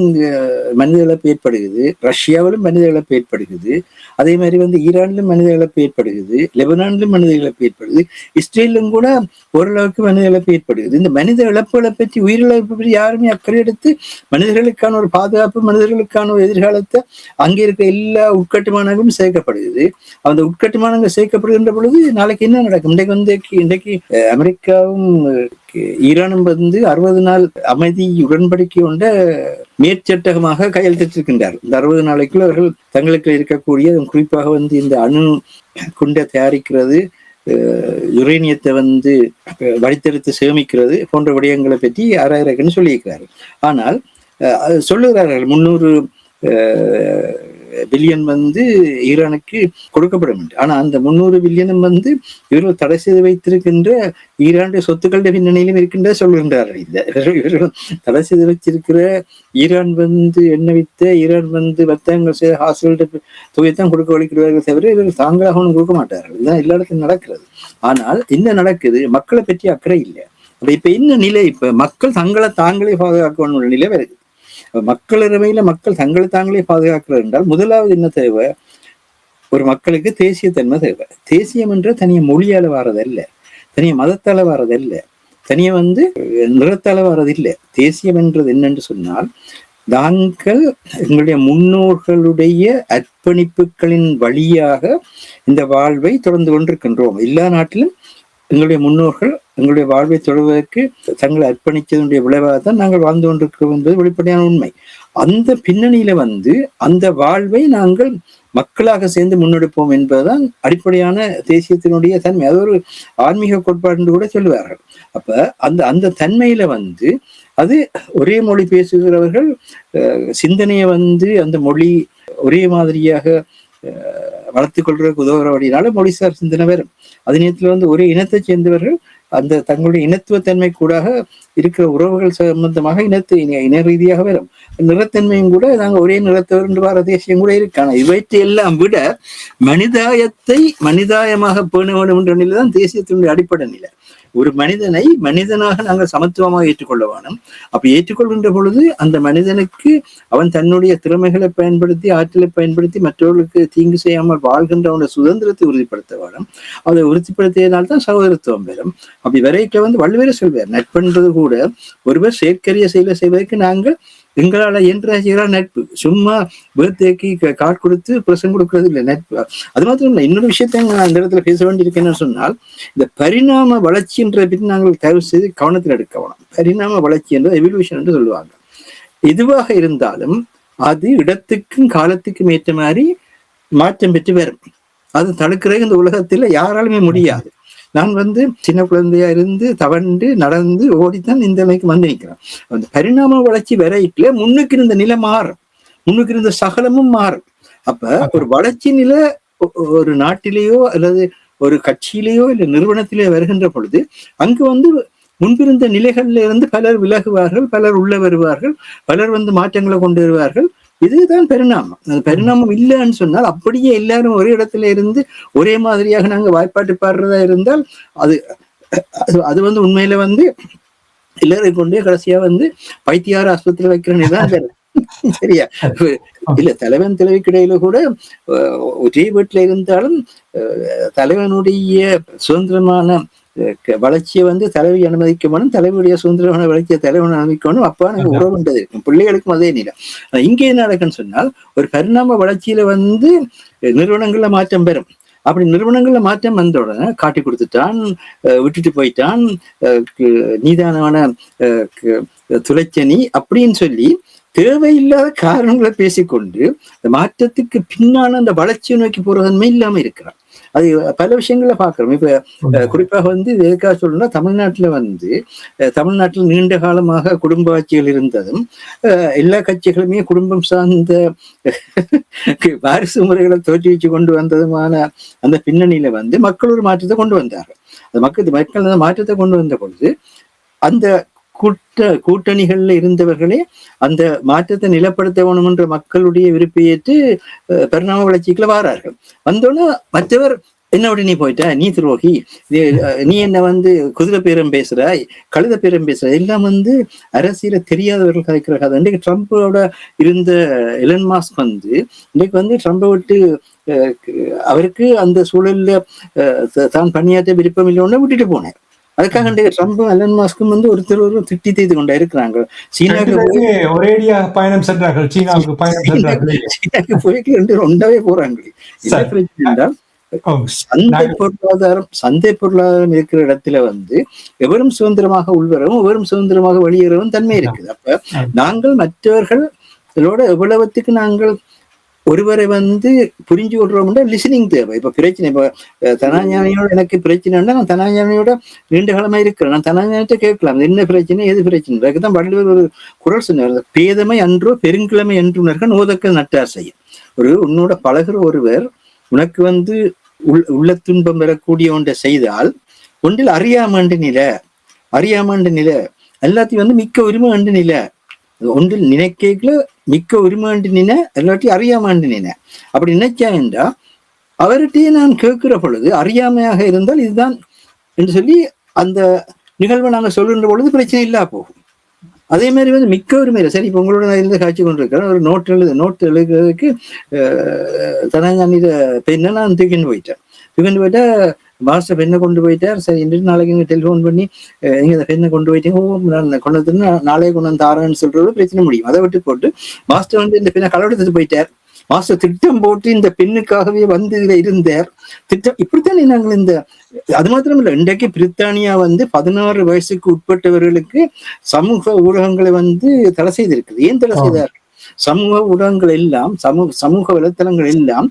மனித இழப்பு ஏற்படுகிறது, ரஷ்யாவிலும் மனித இழப்பு ஏற்படுகிறது, அதே மாதிரி ஈரானிலும் மனித இழப்பு ஏற்படுகிறது, லெபனானிலும் மனித இழப்பு ஏற்படுது, இஸ்ரேலும் கூட ஓரளவுக்கு மனித இழப்பு ஏற்படுகிறது. இந்த மனித இழப்புகளை பற்றி உயிரிழப்பு பற்றி யாருமே அக்கறை எடுத்து மனிதர்களுக்கான ஒரு பாதுகாப்பு, மனிதர்களுக்கான ஒரு எதிர்காலத்தை அங்கே இருக்க எல்லா உட்கட்டுமானங்களும் சேர்க்கப்படுகிறது. அந்த உட்கட்டுமானங்கள் சேர்க்கப்படுகின்ற பொழுது நாளைக்கு என்ன நடக்கும்? இன்றைக்கு அமெரிக்காவும் ஈரானும் 60 நாள் அமைதி உடன்படிக்கை கொண்ட மேற்சட்டகமாக கையெழுத்திட்டிருக்கின்றார்கள். இந்த 60 நாளைக்குள் அவர்கள் தங்களுக்கு இருக்கக்கூடிய குறிப்பாக இந்த அணு குண்டை தயாரிக்கிறது, யுரேனியத்தை வடித்தெடுத்து சேமிக்கிறது போன்ற விடயங்களை பற்றி ஆராய்கிறார்கள் சொல்லியிருக்கிறார்கள். ஆனால் சொல்லுகிறார்கள் 300 பில்லியன் ஈரானுக்கு கொடுக்கப்படும். ஆனா அந்த 300 பில்லியனும் இவர்கள் தடை செய்து வைத்திருக்கின்ற ஈரானுடைய சொத்துக்களுடைய பின்னணியிலும் இருக்கின்ற சொல்கின்றார்கள். இவர்கள் தடை செய்து வச்சிருக்கிற ஈரான் எண்ணெய் வித்த ஈரான் வர்த்தகங்கள் செய்த ஹாஸ்டல்கள் தொகைத்தான் கொடுக்க வலிக்கிறார்கள் தவிர இவர்கள் தாங்களாக ஒன்றும் கொடுக்க மாட்டார்கள். இதுதான் எல்லா இடத்துலையும் நடக்கிறது. ஆனால் என்ன நடக்குது, மக்களை பற்றி அக்கறை இல்லை. இப்ப என்ன நிலை? இப்ப மக்கள் தங்களை தாங்களே பாதுகாக்க நிலை வருது. மக்களிடமையில மக்கள் தங்களை தாங்களே பாதுகாக்கிறது என்றால் முதலாவது என்ன தேவை? ஒரு மக்களுக்கு தேசியத்தன்மை தேவை. தேசியம் என்ற தனிய மொழியால வாரதல்ல, தனிய மதத்தால வாரதல்ல, தனிய நிறத்தால வாரதில்லை. தேசியம் என்றது என்னென்று சொன்னால், நாங்கள் எங்களுடைய முன்னோர்களுடைய அர்ப்பணிப்புகளின் வழியாக இந்த வாழ்வை தொடர்ந்து கொண்டிருக்கின்றோம். எல்லா நாட்டிலும் எங்களுடைய முன்னோர்கள் எங்களுடைய வாழ்வை தொடர்வதற்கு தங்களை அர்ப்பணித்ததனுடைய விளைவாகத்தான் நாங்கள் வாழ்ந்து கொண்டிருக்கிறோம் என்பது வெளிப்படையான உண்மை. அந்த பின்னணியில அந்த வாழ்வை நாங்கள் மக்களாக சேர்ந்து முன்னெடுப்போம் என்பதுதான் அடிப்படையான தேசியத்தினுடைய தன்மை. அது ஒரு ஆன்மீக கோட்பாடு என்று கூட சொல்லுவார்கள். அப்ப அந்த தன்மையில அது ஒரே மொழி பேசுகிறவர்கள் சிந்தனையை அந்த மொழி ஒரே மாதிரியாக வளர்த்துக் கொள்றதுக்கு உதவுற அப்படின்னால மொழிசார் சிந்தனை வரும். அதே நேரத்தில் வந்து ஒரே இனத்தை சேர்ந்தவர்கள் அந்த தங்களுடைய இனத்துவத்தன்மை கூடாக இருக்கிற உறவுகள் சம்பந்தமாக இன ரீதியாக வரும். நிறத்தன்மையும் கூட நாங்கள் ஒரே நிறத்தவர் என்று வார தேசியம் கூட இருக்கு. ஆனால் இவற்றை எல்லாம் விட மனிதாயமாக பேண வேண்டும் என்ற நிலை தான் தேசியத்தினுடைய அடிப்படை நிலை. ஒரு மனிதனை மனிதனாக நாங்கள் சமத்துவமாக ஏற்றுக்கொள்ள வேணும். அப்படி ஏற்றுக்கொள்கின்ற பொழுது அந்த மனிதனுக்கு அவன் தன்னுடைய திறமைகளை பயன்படுத்தி ஆற்றலை பயன்படுத்தி மற்றவர்களுக்கு தீங்கு செய்யாமல் வாழ்கின்ற அவனுடைய சுதந்திரத்தை உறுதிப்படுத்த வேணும். அதை உறுதிப்படுத்தியதால்தான் சகோதரத்துவம் பெறும். அப்படி வரைக்க வந்து வள்ளுவரே சொல்வார், நட்பென்பது கூட ஒருவர் செயற்கரிய செயலை செய்வதற்கு நாங்கள் எங்களால் என்ற செய்கிறார் நட்பு. சும்மா பேர்தேக்கு கார்டு கொடுத்து பிரசங்கம் கொடுக்கறது இல்லை நட்பு. அது மாத்திரம் இல்லை, இன்னொரு விஷயத்த நான் அந்த இடத்துல பேச வேண்டியிருக்கேன்னு சொன்னால், இந்த பரிணாம வளர்ச்சின்ற பற்றி நாங்கள் தயவு செய்து கவனத்தில் எடுக்க வேணும். பரிணாம வளர்ச்சி என்றது எவல்யூஷன் என்று சொல்லுவாங்க. எதுவாக இருந்தாலும் அது இடத்துக்கும் காலத்துக்கும் ஏற்ற மாதிரி மாற்றம் பெற்று வரும். அது தடுக்கிறது இந்த உலகத்துல யாராலுமே முடியாது. நான் வந்து சின்ன குழந்தையா இருந்து தவண்டு நடந்து ஓடித்தான் இந்த நிலைக்கு வந்து நிற்கிறேன். அந்த பரிணாம வளர்ச்சி வரைக்குல முன்னுக்கு இருந்த நிலை மாறும், முன்னுக்கு இருந்த சகலமும் மாறும். அப்ப ஒரு வளர்ச்சி நிலை ஒரு நாட்டிலேயோ அல்லது ஒரு கட்சியிலேயோ இல்லை நிறுவனத்திலேயோ வருகின்ற பொழுது அங்கு வந்து முன்பிருந்த நிலைகள்ல இருந்து பலர் விலகுவார்கள், பலர் உள்ள வருவார்கள், பலர் வந்து மாற்றங்களை கொண்டு வருவார்கள். இதுதான் பரிணாமம். அந்த பரிணாமம் இல்லைன்னு சொன்னால் அப்படியே எல்லாரும் ஒரே இடத்துல இருந்து ஒரே மாதிரியாக நாங்க வாய்ப்பாட்டு பாடுறதா இருந்தால் அது அது வந்து உண்மையில வந்து எல்லாரும் கொண்டே கடைசியா வந்து பைத்தியார ஆஸ்பத்திரி வைக்கிறேன்னு சரியா? இல்ல தலைவன் தலைவிக்கு இடையில கூட ஒரே வீட்டுல இருந்தாலும் தலைவனுடைய சுதந்திரமான வளர்ச்சியை வந்து தலைவி அனுமதிக்கணும், தலைவருடைய சுதந்திரமான வளர்ச்சியை தலைவன் அனுமதிக்கணும். அப்பா எனக்கு உறவுன்றது இருக்கும். பிள்ளைகளுக்கும் அதே நிலை. இங்கே என்ன நடக்குன்னு சொன்னால், ஒரு பரிணாம வளர்ச்சியில வந்து நிறுவனங்கள்ல மாற்றம் பெறும். அப்படி நிறுவனங்கள்ல மாற்றம் வந்த உடனே காட்டி கொடுத்துட்டான், விட்டுட்டு போயிட்டான், நீதானமான துளைச்சனி அப்படின்னு சொல்லி தேவையில்லாத காரணங்களை பேசிக்கொண்டு மாற்றத்துக்கு பின்னான அந்த வளர்ச்சியை நோக்கி போறதன்மை இல்லாம இருக்கிறான். அது பல விஷயங்கள பாக்குறோம். இப்ப குறிப்பாக வந்து எதுக்காக சொல்லணும்னா, தமிழ்நாட்டில் நீண்ட காலமாக குடும்ப ஆட்சிகள் இருந்ததும் எல்லா கட்சிகளுமே குடும்பம் சார்ந்த வாரிசு முறைகளை தோற்றுவிச்சு கொண்டு வந்ததுமான அந்த பின்னணியில வந்து மக்கள் ஒரு மாற்றத்தை கொண்டு வந்தார்கள். அது மக்கள் அந்த மாற்றத்தை கொண்டு வந்த பொழுது அந்த கூட்டணிகள்ல இருந்தவர்களே அந்த மாற்றத்தை நிலப்படுத்த வேணும் என்ற மக்களுடைய விருப்பையேற்று பரிணாம வளர்ச்சிக்குள்ள வாரார்கள். வந்தோன்னா மற்றவர் என்னோட நீ போயிட்ட, நீ துரோகி, நீ என்ன வந்து குதிரை பேரம் பேசுறாய், கழுத பேரம் பேசுற, எல்லாம் வந்து அரசியல தெரியாதவர்கள் கதைக்கிற கதை. இன்றைக்கு ட்ரம்போட இருந்த எலன் மாஸ்க் வந்து இன்னைக்கு வந்து ட்ரம்பை விட்டு அவருக்கு அந்த சூழல்ல தான் பணியாற்ற விருப்பம் இல்லைன்னு விட்டுட்டு போனேன். அதுக்காக ட்ரம்பும் எலன் மாஸ்கும் வந்து ஒருத்தர் திட்டி செய்து கொண்டா இருக்கிறாங்க. சீனாவுக்கு ஒரேடியா பயணம் சென்றார்கள், சீனாவுக்கு பயணம் சென்றார்கள், சீனாவுக்கு போயிட்டு ஒன்றாவே போறாங்க. என்ன பிரச்சனை என்றால், சந்தை பொருளாதாரம் இருக்கிற இடத்துல வந்து எவரும் சுதந்திரமாக உள்வரவும் எவரும் சுதந்திரமாக வெளியேறவும் தன்மை இருக்குது. அப்ப நாங்கள் மற்றவர்களோட எவ்வளவுத்துக்கு நாங்கள் ஒருவரை வந்து புரிஞ்சு கொள்றோம்னா லிசனிங் தேவை. இப்ப பிரச்சனை, இப்ப தனாஞானியோட எனக்கு பிரச்சனைன்னா நான் தனாஞானியோட நீண்ட காலமா இருக்கிறேன், நான் தனாஞானிட்ட கேட்கலாம் என்ன பிரச்சனை ஏது பிரச்சனை. அதுக்குதான் வள்ளுவர் ஒரு குறள் சொன்னார், பேதமை அன்றோ பெருங்கிழமை என்று நோதக்க நட்டார் செய்யும். உன்னோட பழகுற ஒருவர் உனக்கு வந்து உள்ள துன்பம் பெறக்கூடிய ஒன்றை செய்தால் ஒன்றில் அறியாமண்டு நில எல்லாத்தையும் வந்து மிக்க உரிமை அண்டு நில, ஒன்றில் நினைக்கல மிக்க உரிமாண்டு நின எல்லாத்தையும் அறியாமாண்டு நின. அப்படி நினைச்சா என்றா அவர்கிட்டயே நான் கேட்கிற பொழுது அறியாமையாக இருந்தால் இதுதான் என்று சொல்லி அந்த நிகழ்வை நாங்கள் சொல்கின்ற பொழுது பிரச்சனை இல்லா போகும். அதே மாதிரி வந்து மிக்க உரிமையில சரி, இப்போ உங்களோட நான் இருந்து காட்சி கொண்டிருக்கிறேன், ஒரு நோட் எழுதுறதுக்கு தனஞ்சானியில பெண்ணை நான் தூக்கிட்டு போயிட்டா மாஸ்டர் பெண்ணை கொண்டு போயிட்டார். சரி, இன்றைக்கு நாளைக்கு இங்கே டெலிஃபோன் பண்ணி நீங்க அந்த பெண்ணை கொண்டு போயிட்டீங்க, நான் கொண்டு வந்து நாளைக்கு கொண்டு வந்து தாரேன்னு சொல்றது பிரச்சனை முடியும். அதை விட்டு போட்டு மாஸ்டர் வந்து இந்த பெண்ணை களவெடுத்துட்டு போயிட்டார். மாஸ்டர் திட்டம் போட்டு இந்த பெண்ணுக்காகவே வந்து இதுல இருந்தார். திட்டம் இப்படித்தானே நாங்கள் இந்த அது மாத்திரம் இல்லை, இன்றைக்கு பிரித்தானியா வந்து 16 வயசுக்கு உட்பட்டவர்களுக்கு சமூக ஊடகங்களை வந்து தடை செய்திருக்குது. ஏன் தடை செய்தார்? சமூக ஊடகங்கள் எல்லாம் சமூக வலைத்தளங்கள் எல்லாம்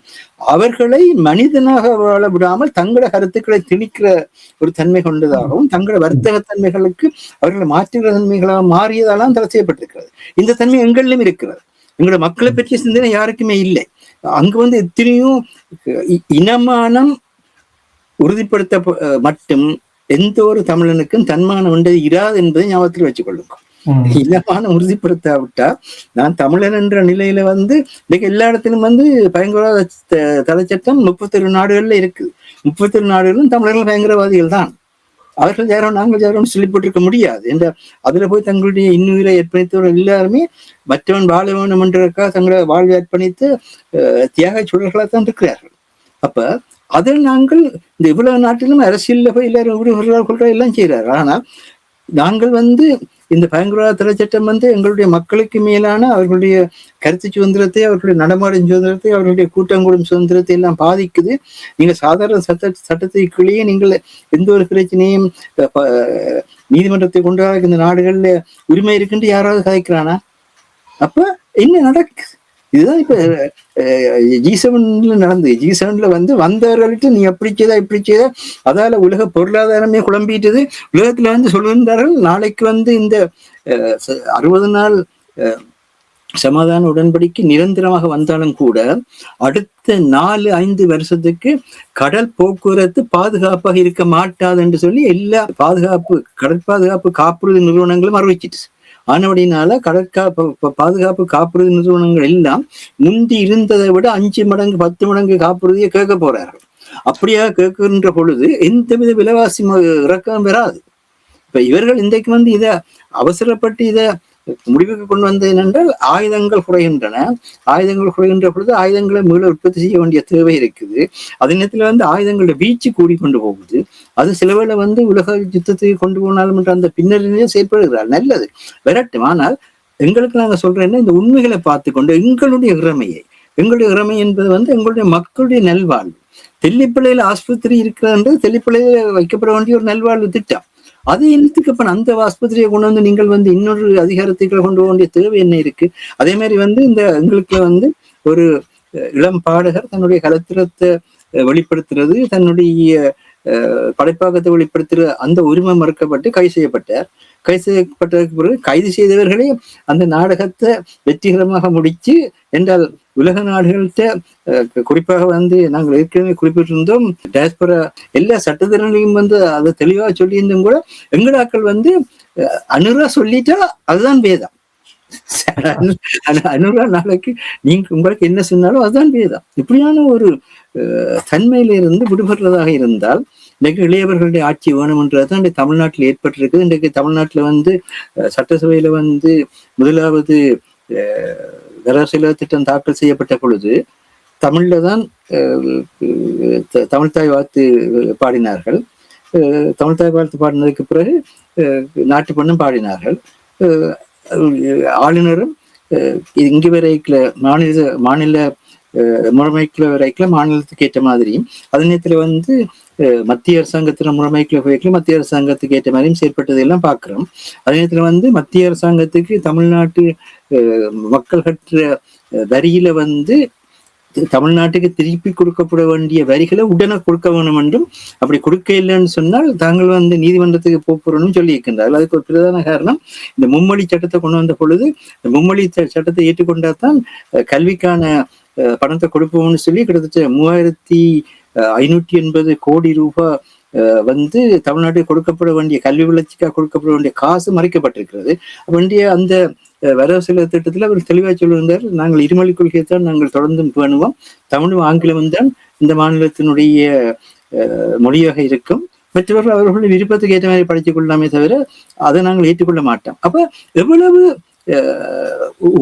அவர்களை மனிதனாக வாழ விடாமல் தங்களோட கருத்துக்களை திணிக்கிற ஒரு தன்மை கொண்டதாகவும் தங்களோட வர்த்தக தன்மைகளுக்கு அவர்களை மாற்றுகிற தன்மைகளாக மாறியதாலாம் தடை செய்யப்பட்டிருக்கிறது. இந்த தன்மை எங்களிலும் இருக்கிறது. எங்களோட மக்களை பற்றிய சிந்தனை யாருக்குமே இல்லை. அங்கு வந்து எத்தனையோ இனமானம் உறுதிப்படுத்த மட்டும் எந்த ஒரு தமிழனுக்கும் தன்மானம் ஒன்றது இராது என்பதை ஞாபகத்தில் வச்சுக் கொள்ளுங்க. இனமானம் உறுதிப்படுத்தாவிட்டா நான் தமிழன் என்ற நிலையில வந்து இன்னைக்கு எல்லா இடத்திலும் வந்து பயங்கரவாத தடை சட்டம் 37 நாடுகள்ல இருக்குது. 37 நாடுகளும் தமிழர்கள் பயங்கரவாதிகள் தான். அவர்கள் யாரோ நாங்கள் யாரும் சொல்லி போட்டிருக்க முடியாது என்ற அதுல போய் தங்களுடைய இன்னுயிரை அர்ப்பணித்தவர்கள் எல்லாருமே மற்றவன் வாழ வேண்டும் என்றதற்காக தங்களை வாழ்வை அர்ப்பணித்து தியாக சுடர்களாகத்தான் இருக்கிறார்கள். அப்ப அதில் நாங்கள் இந்த இவ்வளவு நாட்டிலும் அரசியல்ல போய் எல்லாரும் கொள்ற எல்லாம் செய்யறாரு. ஆனால் நாங்கள் வந்து இந்த பயங்கரவாத தடை சட்டம் வந்து எங்களுடைய மக்களுக்கு மேலான அவர்களுடைய கருத்து சுதந்திரத்தை, அவர்களுடைய நடைமுறை சுதந்திரத்தை, அவர்களுடைய கூட்டங்கூடும் சுதந்திரத்தை எல்லாம் பாதிக்குது. நீங்க சாதாரண சட்டத்துக்குள்ளேயே நீங்கள் எந்த ஒரு பிரச்சனையும் நீதிமன்றத்தை கொண்டு இந்த நாடுகள்ல உரிமை இருக்குன்னு யாராவது கதைக்கிறானா? அப்ப என்ன நடக்குது? இதுதான் இப்ப G7 நடந்தது. G7 வந்து வந்தவர்களுக்கு நீ எப்படி செய்தா இப்படி செய்தா, அதால உலக பொருளாதாரமே குழம்பிட்டது. உலகத்துல வந்து சொல்லுகின்றார்கள் நாளைக்கு வந்து இந்த 60 நாள் சமாதான உடன்படிக்கை நிரந்தரமாக வந்தாலும் கூட அடுத்த 4-5 வருஷத்துக்கு கடல் போக்குவரத்து பாதுகாப்பாக இருக்க மாட்டாது என்று சொல்லி எல்லா கடல் பாதுகாப்பு காப்புறுதி நிறுவனங்களும் அறிவிச்சிட்டு. ஆனபடினால பாதுகாப்பு காப்புறுதி நிறுவனங்கள் எல்லாம் முந்தி இருந்ததை விட 5 மடங்கு 10 மடங்கு காப்புறுதியை கேட்க போறார்கள். அப்படியா கேட்கின்ற பொழுது எந்தவித விலைவாசி இறக்கம் வராது. இப்ப இவர்கள் இன்றைக்கு வந்து இதை அவசரப்பட்டு இதை முடிவுக்கு கொண்டு வந்தது என்னென்றால் ஆயுதங்கள் குறைகின்றன. ஆயுதங்கள் குறைகின்ற பொழுது ஆயுதங்களை மீள உற்பத்தி செய்ய வேண்டிய தேவை இருக்குது. அதே நேரத்தில் வந்து ஆயுதங்களோட வீச்சு கூடிக்கொண்டு போகுது. அது சிலவேளை வந்து உலக யுத்தத்துக்கு கொண்டு போனாலும் என்ற அந்த பின்னணியிலே செயற்படுகிறார். நல்லது வரட்டும். ஆனால் எங்களுக்கு நாங்கள் சொல்றேன்னா இந்த உண்மைகளை பார்த்து கொண்டு எங்களுடைய இறமை என்பது வந்து எங்களுடைய மக்களுடைய நல்வாழ்வு. தெல்லிப்பள்ளையில ஆஸ்பத்திரி இருக்கிறது தெல்லிப்பள்ளையில வைக்கப்பட வேண்டிய ஒரு நல்வாழ்வு திட்டம். அது என்னத்துக்கு அப்ப அந்த ஆஸ்பத்திரியை கொண்டு வந்து நீங்கள் வந்து இன்னொரு அதிகாரத்துக்குள்ள கொண்டு போக வேண்டிய தேவை என்ன இருக்கு? அதே மாதிரி வந்து இந்த எங்களுக்கு வந்து ஒரு இளம் பாடகர் தன்னுடைய கலத்திரத்தை வெளிப்படுத்துறது, தன்னுடைய படைப்பாக்கத்தை வெளிப்படுத்துற அந்த உரிமை மறுக்கப்பட்டு கைது செய்யப்பட்டார். கைது செய்யப்பட்டதற்கு பிறகு கைது செய்தவர்களே அந்த நாடகத்தை வெற்றிகரமாக முடிச்சு என்றால் உலக நாடுகள்கிட்ட குறிப்பாக வந்து நாங்கள் ஏற்கனவே குறிப்பிட்டிருந்தோம். டயஸ்பரா எல்லா சட்டத்திறனையும் வந்து அதை தெளிவாக சொல்லியிருந்தும் கூட எங்கடாக்கள் வந்து அனுரா சொல்லிட்டா அதுதான் வேதம். அனுரா நாளைக்கு நீங்க உங்களுக்கு என்ன சொன்னாலும் அதுதான் வேதம். இப்படியான ஒரு தன்மையிலிருந்து விடுபடுறதாக இருந்தால் இன்றைக்கு இளையவர்களுடைய ஆட்சி வேணும்ன்றதுதான் இன்றைக்கு தமிழ்நாட்டில் ஏற்பட்டிருக்குது. இன்றைக்கு தமிழ்நாட்டில் வந்து சட்டசபையில வந்து முதலாவது வரவு திட்டம் தாக்கல் செய்யப்பட்ட பொழுது தமிழ்ல தான் தமிழ்தாய் வாழ்த்து பாடினார்கள். தமிழ்தாய் வாழ்த்து பாடினதுக்கு பிறகு நாட்டு பெண்ணும் பாடினார்கள். ஆளுநரும் இங்கு வரைக்குள்ள மாநில முறைமைக்குள்ள வரைக்குள்ள மாநிலத்துக்கு ஏற்ற மாதிரியும் அதே நேரத்துல வந்து மத்திய அரசாங்கத்தின முறைமைக்குள்ள வரைக்கும் மத்திய அரசாங்கத்துக்கு ஏற்ற மாதிரியும் செயற்பட்டது எல்லாம் பார்க்கிறோம். அதே நேரத்துல வந்து மத்திய அரசாங்கத்துக்கு தமிழ்நாட்டு மக்கள் கற்ற வரியில வந்து தமிழ்நாட்டுக்கு திருப்பி கொடுக்கப்பட வேண்டிய வரிகளை உடனே கொடுக்க வேணும் என்றும், அப்படி கொடுக்க இல்லைன்னு சொன்னால் தாங்கள் வந்து நீதிமன்றத்துக்கு போறோம்னு சொல்லி இருக்கின்றார்கள். அதுக்கு ஒரு பிரதான காரணம் இந்த மும்மொழி சட்டத்தை கொண்டு வந்த பொழுது இந்த மும்மொழி சட்டத்தை ஏற்றுக்கொண்டாதான் கல்விக்கான பணத்தை கொடுப்போம்னு சொல்லி கிட்டத்தட்ட 3580 கோடி ரூபாய் வந்து தமிழ்நாட்டுக்கு கொடுக்கப்பட வேண்டிய கல்வி வளர்ச்சிக்காக கொடுக்கப்பட வேண்டிய காசு மறைக்கப்பட்டிருக்கிறது. வேண்டிய அந்த வரவு செலவு திட்டத்தில் அவர் தெளிவாக சொல்லியிருந்தார், நாங்கள் இருமொழி கொள்கையைத்தான் நாங்கள் தொடர்ந்து பண்ணுவோம், தமிழும் ஆங்கிலமும் தான் இந்த மாநிலத்தினுடைய மொழியாக இருக்கும், மற்றவர்கள் அவர்களுடைய விருப்பத்துக்கு ஏற்ற மாதிரி படித்துக் கொள்ளலாமே தவிர அதை நாங்கள் ஏற்றுக்கொள்ள மாட்டோம். அப்ப எவ்வளவு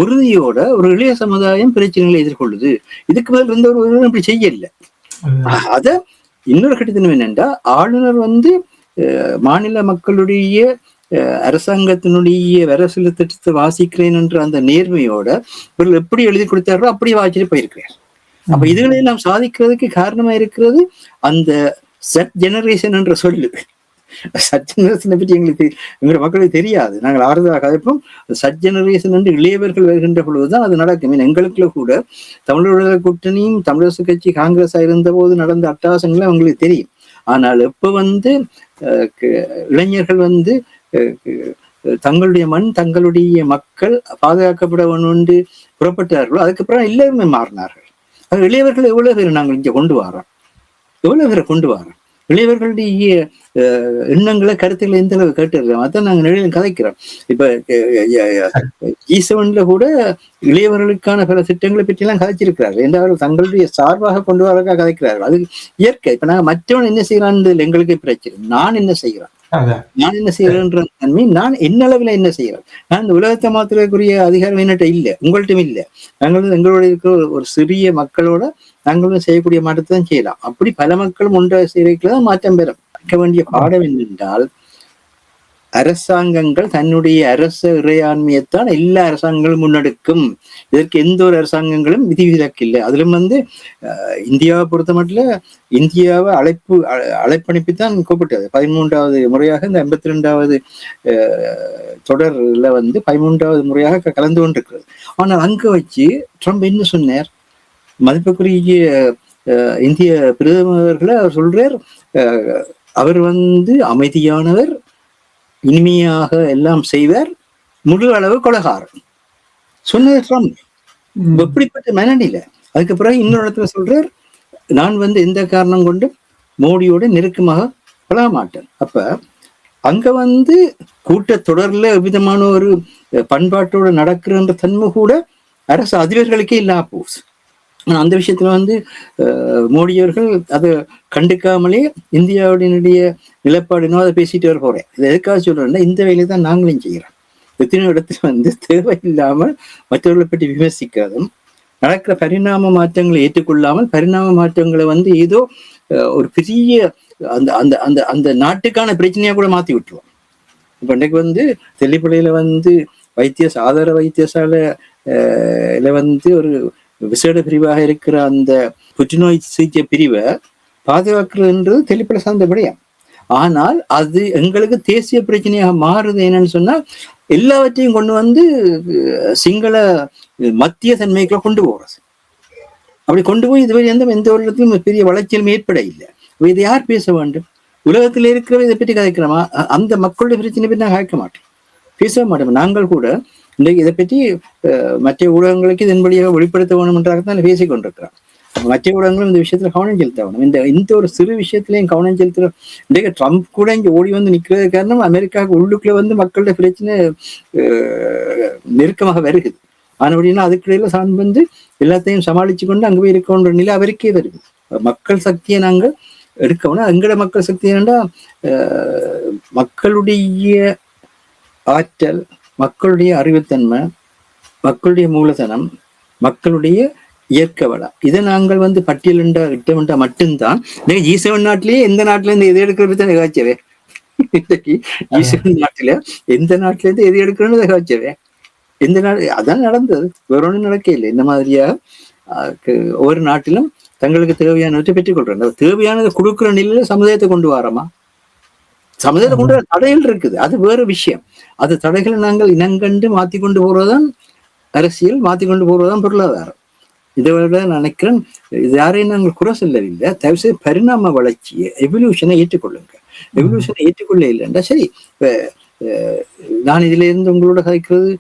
உறுதியோட ஒரு இளைய சமுதாயம் பிரச்சனைகளை எதிர்கொள்ளுது. இதுக்கு மேல் இருந்த ஒரு இப்படி செய்யல. அத இன்னொரு கட்டத்தினம் என்னென்றா ஆளுநர் வந்து மாநில மக்களுடைய அரசாங்கத்தினுடைய வரவு திட்டத்தை வாசிக்கிறேன் என்ற அந்த நேர்மையோட இவர்கள் எப்படி எழுதி கொடுத்தாரோ அப்படியே வாசிட்டு போயிருக்கிறார். அப்ப இதுகளை எல்லாம் சாதிக்கிறதுக்கு காரணமா இருக்கிறது அந்த செட் ஜெனரேஷன் என்ற சொல்லு. சட் ஜெனரேஷனை பற்றி எங்களோட மக்களுக்கு தெரியாது. நாங்கள் ஆறுதலாக கதைப்போம். சட் ஜெனரேஷன் என்று இளையவர்கள் வருகின்ற பொழுதுதான் அது நடக்கும். எங்களுக்குள்ள கூட தமிழக கூட்டணியும் தமிழரசு கட்சி காங்கிரஸா இருந்த போது நடந்த அட்டகாசங்களும் அவங்களுக்கு தெரியும். ஆனால் எப்ப வந்து இளைஞர்கள் வந்து தங்களுடைய மண் தங்களுடைய மக்கள் பாதுகாக்கப்பட வேண்டும் என்று புறப்பட்டார்களோ அதுக்கப்புறம் எல்லாருமே மாறினார்கள். இளையவர்கள் எவ்வளவு பேர் நாங்கள் இங்க கொண்டு வரோம், எவ்வளவு பேரை கொண்டு வரோம். இளையவர்களுடைய எண்ணங்களை கருத்துக்களை எந்த அளவு கேட்டுருக்கோம், அதான் நாங்கள் நிலையில கதைக்கிறோம். இப்ப G7 கூட இளையவர்களுக்கான பல திட்டங்களை பற்றி எல்லாம் கதைச்சிருக்கிறார்கள். என்றாலும் தங்களுடைய சார்பாக கொண்டு வரக்காக கதைக்கிறார்கள். அது இயற்கை. இப்ப நாங்க மற்றவன் என்ன செய்யறான்னு எங்களுக்கு பிரச்சனை. நான் என்ன செய்கிறேன், நான் என்ன செய்யறேன்ற தன்மை, நான் என்ன அளவுல என்ன செய்யறேன். நான் இந்த உலகத்தை மாத்திரக்குரிய அதிகாரம் என்னட்ட இல்லை, உங்கள்ட்டும் இல்லை. நாங்கள் எங்களோட இருக்கிற ஒரு சிறிய மக்களோட நாங்களும் செய்யக்கூடிய மாற்றத்தை தான் செய்யலாம். அப்படி பல மக்களும் ஒன்றாக செய்யறதுக்குதான் மாற்றம் பெறும். பார்க்க வேண்டிய பாடம் என்னென்றால், அரசாங்கங்கள் தன்னுடைய அரச இறையாண்மையைத்தான் எல்லா அரசாங்கங்களும் முன்னெடுக்கும். இதற்கு எந்த ஒரு அரசாங்கங்களும் விதிவிலக்கு இல்லை. அதிலும் இந்தியாவை பொறுத்த மட்டும் இந்தியாவை அழைப்பனுப்பித்தான் கூப்பிட்டது. 13வது முறையாக இந்த 52வது தொடர்ல 13வது முறையாக கலந்து கொண்டிருக்கிறது. ஆனால் அங்க வச்சு ட்ரம்ப் என்ன சொன்னார், மதிப்புக்குரிய இந்திய பிரதமர்களை அவர் சொல்றார், அவர் அமைதியானவர், இனிமையாக எல்லாம் செய்வார், முழு அளவு கொலகாரர் சொன்னது ட்ரம்ப். எப்படிப்பட்ட மனநிலை. அதுக்கு பிறகு இன்னொரு இடத்துல சொல்றார், நான் எந்த காரணம் கொண்டு மோடியோட நெருக்கமாக பழக மாட்டேன். அப்ப அங்க கூட்டத்தொடர்ல விதமான ஒரு பண்பாட்டோட நடக்கிற தன்மை கூட அரசு அதிபர்களுக்கே இல்லாம போகுது. ஆனா அந்த விஷயத்துல மோடி அவர்கள் அதை கண்டுக்காமலே இந்தியாவுடைய நிலப்பாடுனோ அதை பேசிட்டு வர போறேன். இதை எதுக்காக சொல்றேன்னா, இந்த வேலையை தான் நாங்களும் செய்யறோம். எத்தனையோ இடத்துல தேவையில்லாமல் மற்றவர்களை பற்றி விமர்சிக்கிறதும், நடக்கிற பரிணாம மாற்றங்களை ஏற்றுக்கொள்ளாமல் பரிணாம மாற்றங்களை ஏதோ ஒரு பெரிய அந்த அந்த அந்த அந்த நாட்டுக்கான பிரச்சனையா கூட மாத்தி விட்டுருவோம். இப்ப இன்னைக்கு தெல்லிப்பள்ளியில ஆதார வைத்தியசாலையில ஒரு விசேட பிரிவாக இருக்கிற அந்த புற்றுநோய் சிகிச்சை பிரிவை பாதுகாக்கிறதுன்றது தெளிப்பட சார்ந்தபடியா. ஆனால் அது எங்களுக்கு தேசிய பிரச்சனையாக மாறுது. என்னன்னு சொன்னா, எல்லாவற்றையும் கொண்டு சிங்கள மத்திய தன்மைக்குள்ள கொண்டு போறது. அப்படி கொண்டு போய் இதுவரை எந்த ஒரு இடத்திலும் பெரிய வளர்ச்சியும் ஏற்பட இல்லை. இதை யார் பேச வேண்டும்? உலகத்தில் இருக்கிறவ இதை பற்றி கதைக்கிறோமா? அந்த மக்களுடைய பிரச்சனை பற்றி நான் கதைக்க மாட்டோம், பேச மாட்டோம். நாங்கள் கூட இன்றைக்கு இதை பற்றி மற்ற ஊடகங்களுக்கு இதன் வழியாக வெளிப்படுத்த வேணும் என்றாகத்தான் பேசிக் கொண்டிருக்கிறோம். மற்ற ஊடகங்களும் இந்த விஷயத்துல கவனம் செலுத்த வேணும். இந்த ஒரு சிறு விஷயத்திலையும் கவனம் செலுத்துற இன்றைக்கு ட்ரம்ப் கூட இங்க ஓடி நிற்கிறது காரணம், அமெரிக்காவுக்கு உள்ளுக்குள்ள மக்களுடைய பிரச்சனை நெருக்கமாக வருகிறது. ஆனபடினா அதுக்கிடையில சார்ந்து எல்லாத்தையும் சமாளிச்சு கொண்டு அங்கே போய் இருக்கன்ற நிலை அவருக்கே வருது. மக்கள் சக்தியை நாங்கள் எடுக்கணும். எங்கட மக்கள் சக்தி என்னன்னா, மக்களுடைய ஆற்றல், மக்களுடைய அறிவுத்தன்மை, மக்களுடைய மூலதனம், மக்களுடைய இயற்கை வளம், இதை நாங்கள் பட்டியலிண்டா இட்டமெண்டா மட்டும்தான் G7 நாட்டிலேயே எந்த நாட்டுல இருந்து எது எடுக்கிறது தான் நிகழ்ச்சவே. இன்றைக்கு G7 நாட்டுல எந்த நாட்டுல இருந்து எது எடுக்கணும்னு நிகழ்ச்சவே. எந்த நாடு அதான் நடந்தது, வேற ஒன்றும் நடக்க இல்லை. இந்த மாதிரியா ஒவ்வொரு நாட்டிலும் தங்களுக்கு தேவையானவற்றை பெற்றுக் கொள்றாங்க. தேவையானதை கொடுக்குற நிலையில சமுதாயத்தை கொண்டு வரோமா? சமுதாயத்தை கொண்டு வர தடைகள் இருக்குது, அது வேற விஷயம். அது தடைகளை நாங்கள் இனங்கண்டு மாத்தி கொண்டு போறதுதான் அரசியல், மாத்தி கொண்டு போறதுதான் பொருளாதாரம். இதை விட நான் நினைக்கிறேன், இது யாரையும் நாங்கள் குறை சொல்லவில்லை. தயவுசெய்து பரிணாம வளர்ச்சியை, எவல்யூஷனை ஏற்றுக்கொள்ளுங்க. எவல்யூஷனை ஏற்றுக்கொள்ள இல்லைன்றா சரி. இப்ப நான் இதுல இருந்து உங்களோட கதைக்கிறது,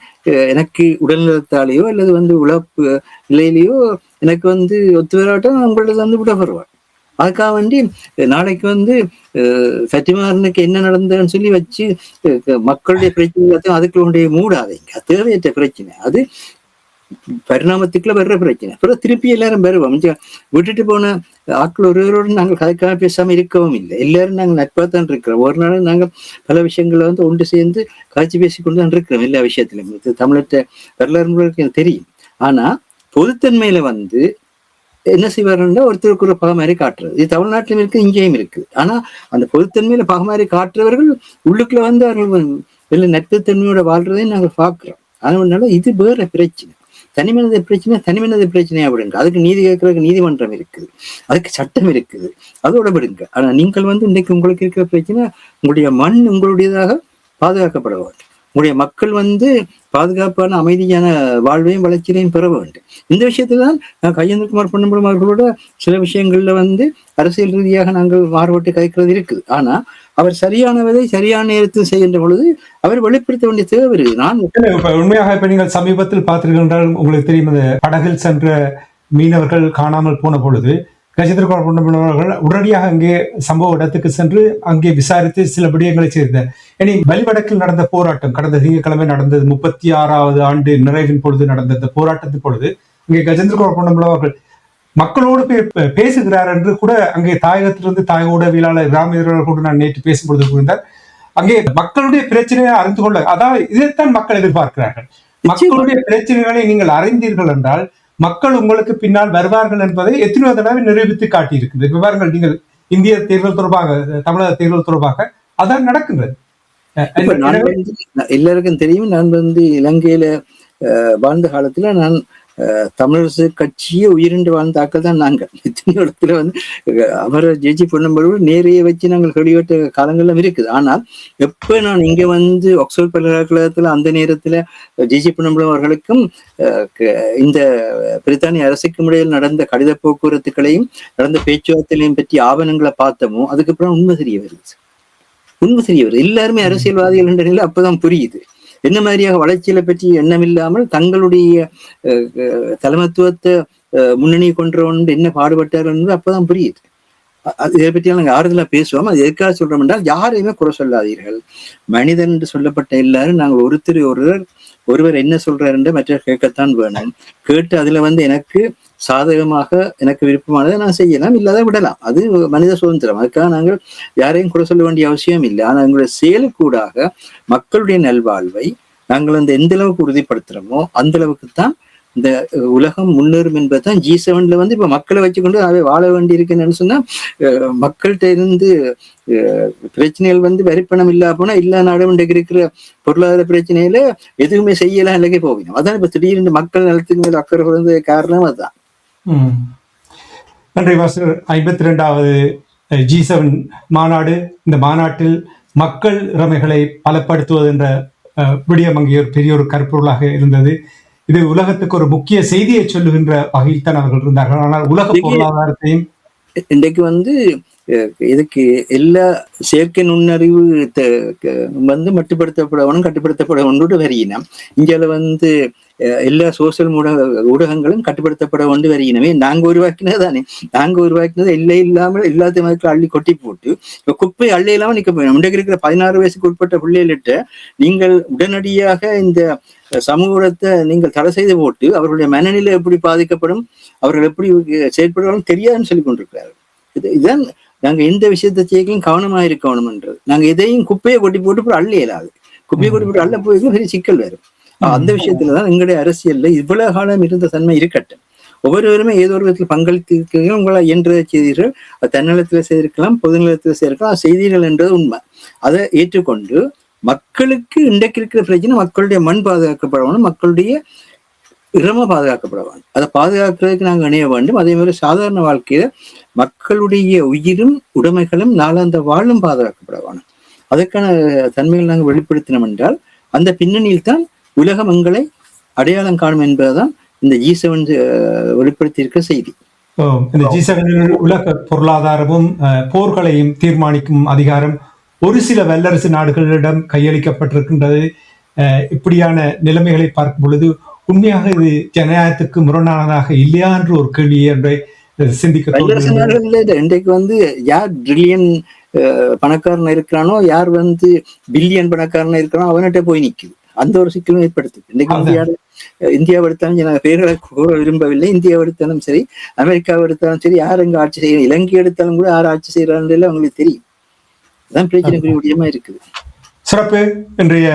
எனக்கு உடல்நலத்தாலேயோ அல்லது உழைப்பு நிலையிலேயோ எனக்கு ஒத்து வராட்டம் உங்களோட விட வருவார். அதுக்காக வேண்டி நாளைக்கு ஃபத்திமாரனுக்கு என்ன நடந்ததுன்னு சொல்லி வச்சு மக்களுடைய பிரச்சனை அதுக்குள்ள மூடாதீங்க. தேவையற்ற பிரச்சனை, அது பரிணாமத்துக்குள்ள வர்ற பிரச்சனை. அப்புறம் திருப்பி எல்லாரும் வருவோம். விட்டுட்டு போன ஆட்கள் ஒருவரோடு நாங்கள் கதைக்காம பேசாம இருக்கவும் இல்லை. எல்லாரும் நாங்கள் நட்பாக தான் இருக்கிறோம். ஒரு நாள் நாங்கள் பல விஷயங்களை ஒன்று சேர்ந்து காட்சி பேசிக்கொண்டு தான் இருக்கிறோம். எல்லா விஷயத்திலும் தமிழற்ற வரலாறு தெரியும். ஆனா பொதுத்தன்மையில என்ன செய்வாருன்னா, ஒருத்தருக்கு ஒரு பகமாரி காட்டுறது. இது தமிழ்நாட்டிலும் இருக்கு, இங்கேயும் இருக்கு. ஆனா அந்த பொதுத்தன்மையில பகமாரி காட்டுறவர்கள் உள்ளுக்குள்ள அவர்கள் நட்புத்தன்மையோட வாழ்றதையும் நாங்கள் பார்க்கிறோம். அதனால இது வேற பிரச்சனை. தனிமனித பிரச்சனை தனிமனித பிரச்சனையா விடுங்க. அதுக்கு நீதி கேட்கறதுக்கு நீதிமன்றம் இருக்குது, அதுக்கு சட்டம் இருக்குது, அதோட விடுங்க. ஆனா நீங்கள் இன்னைக்கு உங்களுக்கு இருக்கிற பிரச்சனை, உங்களுடைய மண் உங்களுடையதாக பாதுகாக்கப்பட வேண்டும். உங்களுடைய மக்கள் பாதுகாப்பான அமைதியான வாழ்வையும் வளர்ச்சியையும் பெற வேண்டும். இந்த விஷயத்துலதான் கையேந்திரகுமார் பொன்னம்பலம் அவர்களோட சில விஷயங்கள்ல அரசியல் ரீதியாக நாங்கள் மாறுபட்டு கதைக்கிறது இருக்குது. ஆனா அவர் சரியானவதை சரியான நேரத்தில் செய்கின்ற பொழுது அவர் வெளிப்படுத்த வேண்டிய தேவை இருக்குது. நான் உண்மையாக இப்ப நீங்கள் சமீபத்தில் பார்த்திருக்கின்றால் உங்களுக்கு தெரியும், படகில் சென்ற மீனவர்கள் காணாமல் போன பொழுது கஜேந்திர குமார் பொன்னம்பலம் உடனடியாக அங்கே சம்பவ இடத்துக்கு சென்று அங்கே விசாரித்து சில விடயங்களை செய்தார். இனி வலிவடக்கில் நடந்த போராட்டம் கடந்த திங்கட்கிழமை நடந்தது, 36வது ஆண்டு நிறைவின் பொழுது நடந்த இந்த போராட்டத்தின் பொழுது அங்கே கஜேந்திர குமார் பொன்னம்பலம் அவர்கள் மக்களோடு பேசுகிறார் என்று கூட அங்கே தாயகத்திலிருந்து தாயக உடவியலாளர் ராமேந்திரர்கள் கூட நான் நேற்று பேசும்பொழுது கூறினார். அங்கே மக்களுடைய பிரச்சனையை அறிந்து கொள்ள, அதாவது இதைத்தான் மக்கள் எதிர்பார்க்கிறார்கள். மக்களுடைய பிரச்சனைகளை நீங்கள் அறிந்தீர்கள் என்றால் மக்கள் உங்களுக்கு பின்னால் வருவார்கள் என்பதை எத்தனையோ தடவை நிரூபித்து காட்டியிருக்கின்றது. விவரங்கள் நீங்கள் இந்திய தேர்தல் தொடர்பாக, தமிழக தேர்தல் தொடர்பாக அதான் நடக்கின்றது. எல்லாருக்கும் தெரியும், நான் இலங்கையில வாழ்ந்த காலத்துல நான் தமிழரசு கட்சியை உயிரிண்டு வாழ்ந்த ஆக்கள் தான் நாங்கள். இத்தனை இடத்துல அவரை ஜெயிச்சு பொன்னம்பலம் நேரைய வச்சு நாங்கள் வெளியிட்ட காலங்கள்லாம் இருக்குது. ஆனால் எப்ப நான் இங்க ஆக்ஸ்போர்ட் பல்கலைக்கழகத்துல அந்த நேரத்துல ஜெயிச்சு பொன்னம்பலம் அவர்களுக்கும் இந்த பிரித்தானிய அரசுக்கும் இடையில் நடந்த கடித போக்குவரத்துக்களையும் நடந்த பேச்சுவார்த்தைகளையும் பற்றி ஆவணங்களை பார்த்தோமோ அதுக்கப்புறம் உண்மை தெரிய வருது. எல்லாருமே அரசியல்வாதிகள் என்ற நிலை அப்பதான் புரியுது. என்ன மாதிரியாக வளர்ச்சிகளை பற்றி எண்ணம் இல்லாமல் தங்களுடைய தலைமத்துவத்தை முன்னணி கொண்டவன் என்ன பாடுபட்டார்கள் என்று அப்பதான் புரியுது. இதை பற்றியெல்லாம் நாங்கள் ஆறுதலா பேசுவோம். அது எதுக்காக சொல்றோம் என்றால், யாரையுமே குறை சொல்லாதீர்கள். மனிதன் என்று சொல்லப்பட்ட எல்லாரும் நாங்கள் ஒருவர் என்ன சொல்றாரு என்று மற்றவர் கேட்கத்தான் வேணும். கேட்டு அதுல எனக்கு சாதகமாக எனக்கு விருப்பமானதை நான் செய்யலாம், இல்லாத விடலாம். அது மனித சுதந்திரம். அதுக்காக நாங்கள் யாரையும் குறை சொல்ல வேண்டிய அவசியம் இல்லை. ஆனால் எங்களுடைய செயலுக்கூடாக மக்களுடைய நல்வாழ்வை நாங்கள் எந்த அளவுக்கு உறுதிப்படுத்துறோமோ அந்த அளவுக்கு தான் இந்த உலகம் முன்னேறும் என்பதுதான் G7ல இப்ப மக்களை வச்சுக்கொண்டு அவை வாழ வேண்டி இருக்குன்னு சொன்னா, மக்கள்கிட்ட இருந்து பிரச்சனைகள் வரிப்பணம் இல்லா போனா எல்லா நாடும் இன்றைக்கு இருக்கிற பொருளாதார பிரச்சனையில எதுவுமே செய்யலாம் இல்லைக்கே போகணும். அதான் இப்ப திடீர்னு மக்கள் நலத்துக்கு மேல அக்கறை குறைந்த காரணம் அதுதான். நன்றி மாஸ்டர். 52வது G7 மாநாடு, இந்த மாநாட்டில் மக்கள் இறமைகளை பலப்படுத்துவது என்ற விடயம் அங்கே பெரிய ஒரு கருப்பொருளாக இருந்தது. இது உலகத்துக்கு ஒரு முக்கிய செய்தியை சொல்லுகின்ற வகையில் தான் அவர்கள் இருந்தார்கள். ஆனால் உலக பொருளாதாரத்தையும் இன்றைக்கு இதுக்கு எல்லா செயற்கை நுண்ணறிவு மட்டுப்படுத்தப்படணும், கட்டுப்படுத்தப்பட ஒன்று வரையினம். இங்கே எல்லா சோசியல் ஊடகங்களும் கட்டுப்படுத்தப்பட ஒன்று வரையினமே. நாங்க உருவாக்கினது எல்லை இல்லாமல் எல்லாத்தையும் அள்ளி கொட்டி போட்டு இப்ப குப்பை அள்ளி இல்லாம நிக்க போயிடும். இன்றைக்கு இருக்கிற 16 வயசுக்கு உட்பட்ட பிள்ளைகளிட்ட நீங்கள் உடனடியாக இந்த சமூகத்தை நீங்கள் தடை செய்து போட்டு அவர்களுடைய மனநிலை எப்படி பாதிக்கப்படும், அவர்கள் எப்படி செயற்படுவார்கள் தெரியாதுன்னு சொல்லி கொண்டிருக்கிறார்கள். இதுதான் நாங்க எந்த விஷயத்தை செய்யலாம் கவனமா இருக்கணும் என்றது. நாங்க எதையும் குப்பையை கொட்டி போட்டு அள்ளி இயலாது. குப்பையை கொட்டி போட்டு அள்ள போய் பெரிய சிக்கல் வரும். அந்த விஷயத்துலதான் எங்களுடைய அரசியல்ல இவ்வளவு காலம் இருந்த தன்மை இருக்கட்டும். ஒவ்வொருவருமே ஏதோ ஒரு விதத்தில் பங்களித்திருக்கிறீர்கள், உங்களை இயன்றதை செய்தீர்கள். தன்னலத்துல செய்திருக்கலாம், பொதுநலத்துல செய்திருக்கலாம், செய்தீர்கள் என்றது உண்மை. அதை ஏற்றுக்கொண்டு மக்களுக்கு இன்றைக்கு இருக்கிற பிரச்சனை மக்களுடைய மண் பாதுகாக்கப்படணும், மக்களுடைய இறம பாதுகாக்கப்படணும். அதை பாதுகாக்கிறதுக்கு நாங்கள் இணைய வேண்டும். அதே மாதிரி சாதாரண வாழ்க்கையில மக்களுடைய உயிரும் உடைமைகளும் நாளாந்த வாழும் பாதுகாக்கப்பட வேணும். அதற்கான தன்மைகள் நாங்கள் வெளிப்படுத்தினோம் என்றால் அந்த பின்னணியில் தான் உலகம் எங்களை அடையாளம் காணும் என்பதுதான் இந்த G7 வெளிப்படுத்தியிருக்க செய்தி. இந்த G7 உலக பொருளாதாரமும் போர்களையும் தீர்மானிக்கும் அதிகாரம் ஒரு சில வல்லரசு நாடுகளிடம் கையளிக்கப்பட்டிருக்கின்றது. இப்படியான நிலைமைகளை பார்க்கும் பொழுது உண்மையாக இது ஜனநாயகத்துக்கு முரணானதாக இல்லையா என்று ஒரு கேள்வியை என்றை சிந்திக்க. இன்றைக்கு யார் ட்ரில்லியன் பணக்காரன் இருக்கிறானோ, யார் பில்லியன் பணக்காரன் இருக்கிறானோ அவன்கிட்ட போய் நிக்குது. அந்த ஒரு சிக்கலும் ஏற்படுத்துது. இன்னைக்கு இந்தியாவை எடுத்தாலும் நாங்கள் பேர்களை கூற விரும்பவில்லை. இந்தியாவை எடுத்தாலும் சரி, அமெரிக்காவை எடுத்தாலும் சரி, யார் எங்க ஆட்சி செய்யணும், இலங்கை எடுத்தாலும் கூட யார் ஆட்சி செய்யறாங்க அவங்களுக்கு தெரியும். அதான் பிரச்சனைக்குரிய விடயமா இருக்குது. சிறப்பு. இன்றைய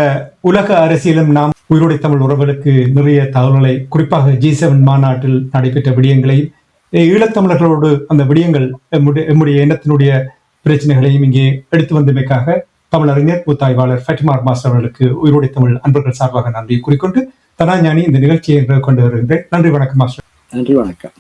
உலக அரசியலும் நாம் உயிரோடை தமிழ் உறவுகளுக்கு நிறைய தகவல்களை, குறிப்பாக G7 மாநாட்டில் நடைபெற்ற விடயங்களையும், ஈழத்தமிழர்களோடு அந்த விடயங்கள் நம்முடைய எண்ணத்தினுடைய பிரச்சனைகளையும் இங்கே எடுத்து வந்தமைக்காக தமிழறிஞர் கூத்தாய்வாளர் ஃபட்டிமார் மாஸ்டர் அவர்களுக்கு உயிரோடை தமிழ் அன்பர்கள் சார்பாக நன்றியை கூறிக்கொண்டு தனாஞானி இந்த நிகழ்ச்சியை கொண்டு வருகின்றேன். நன்றி, வணக்கம் மாஸ்டர். நன்றி, வணக்கம்.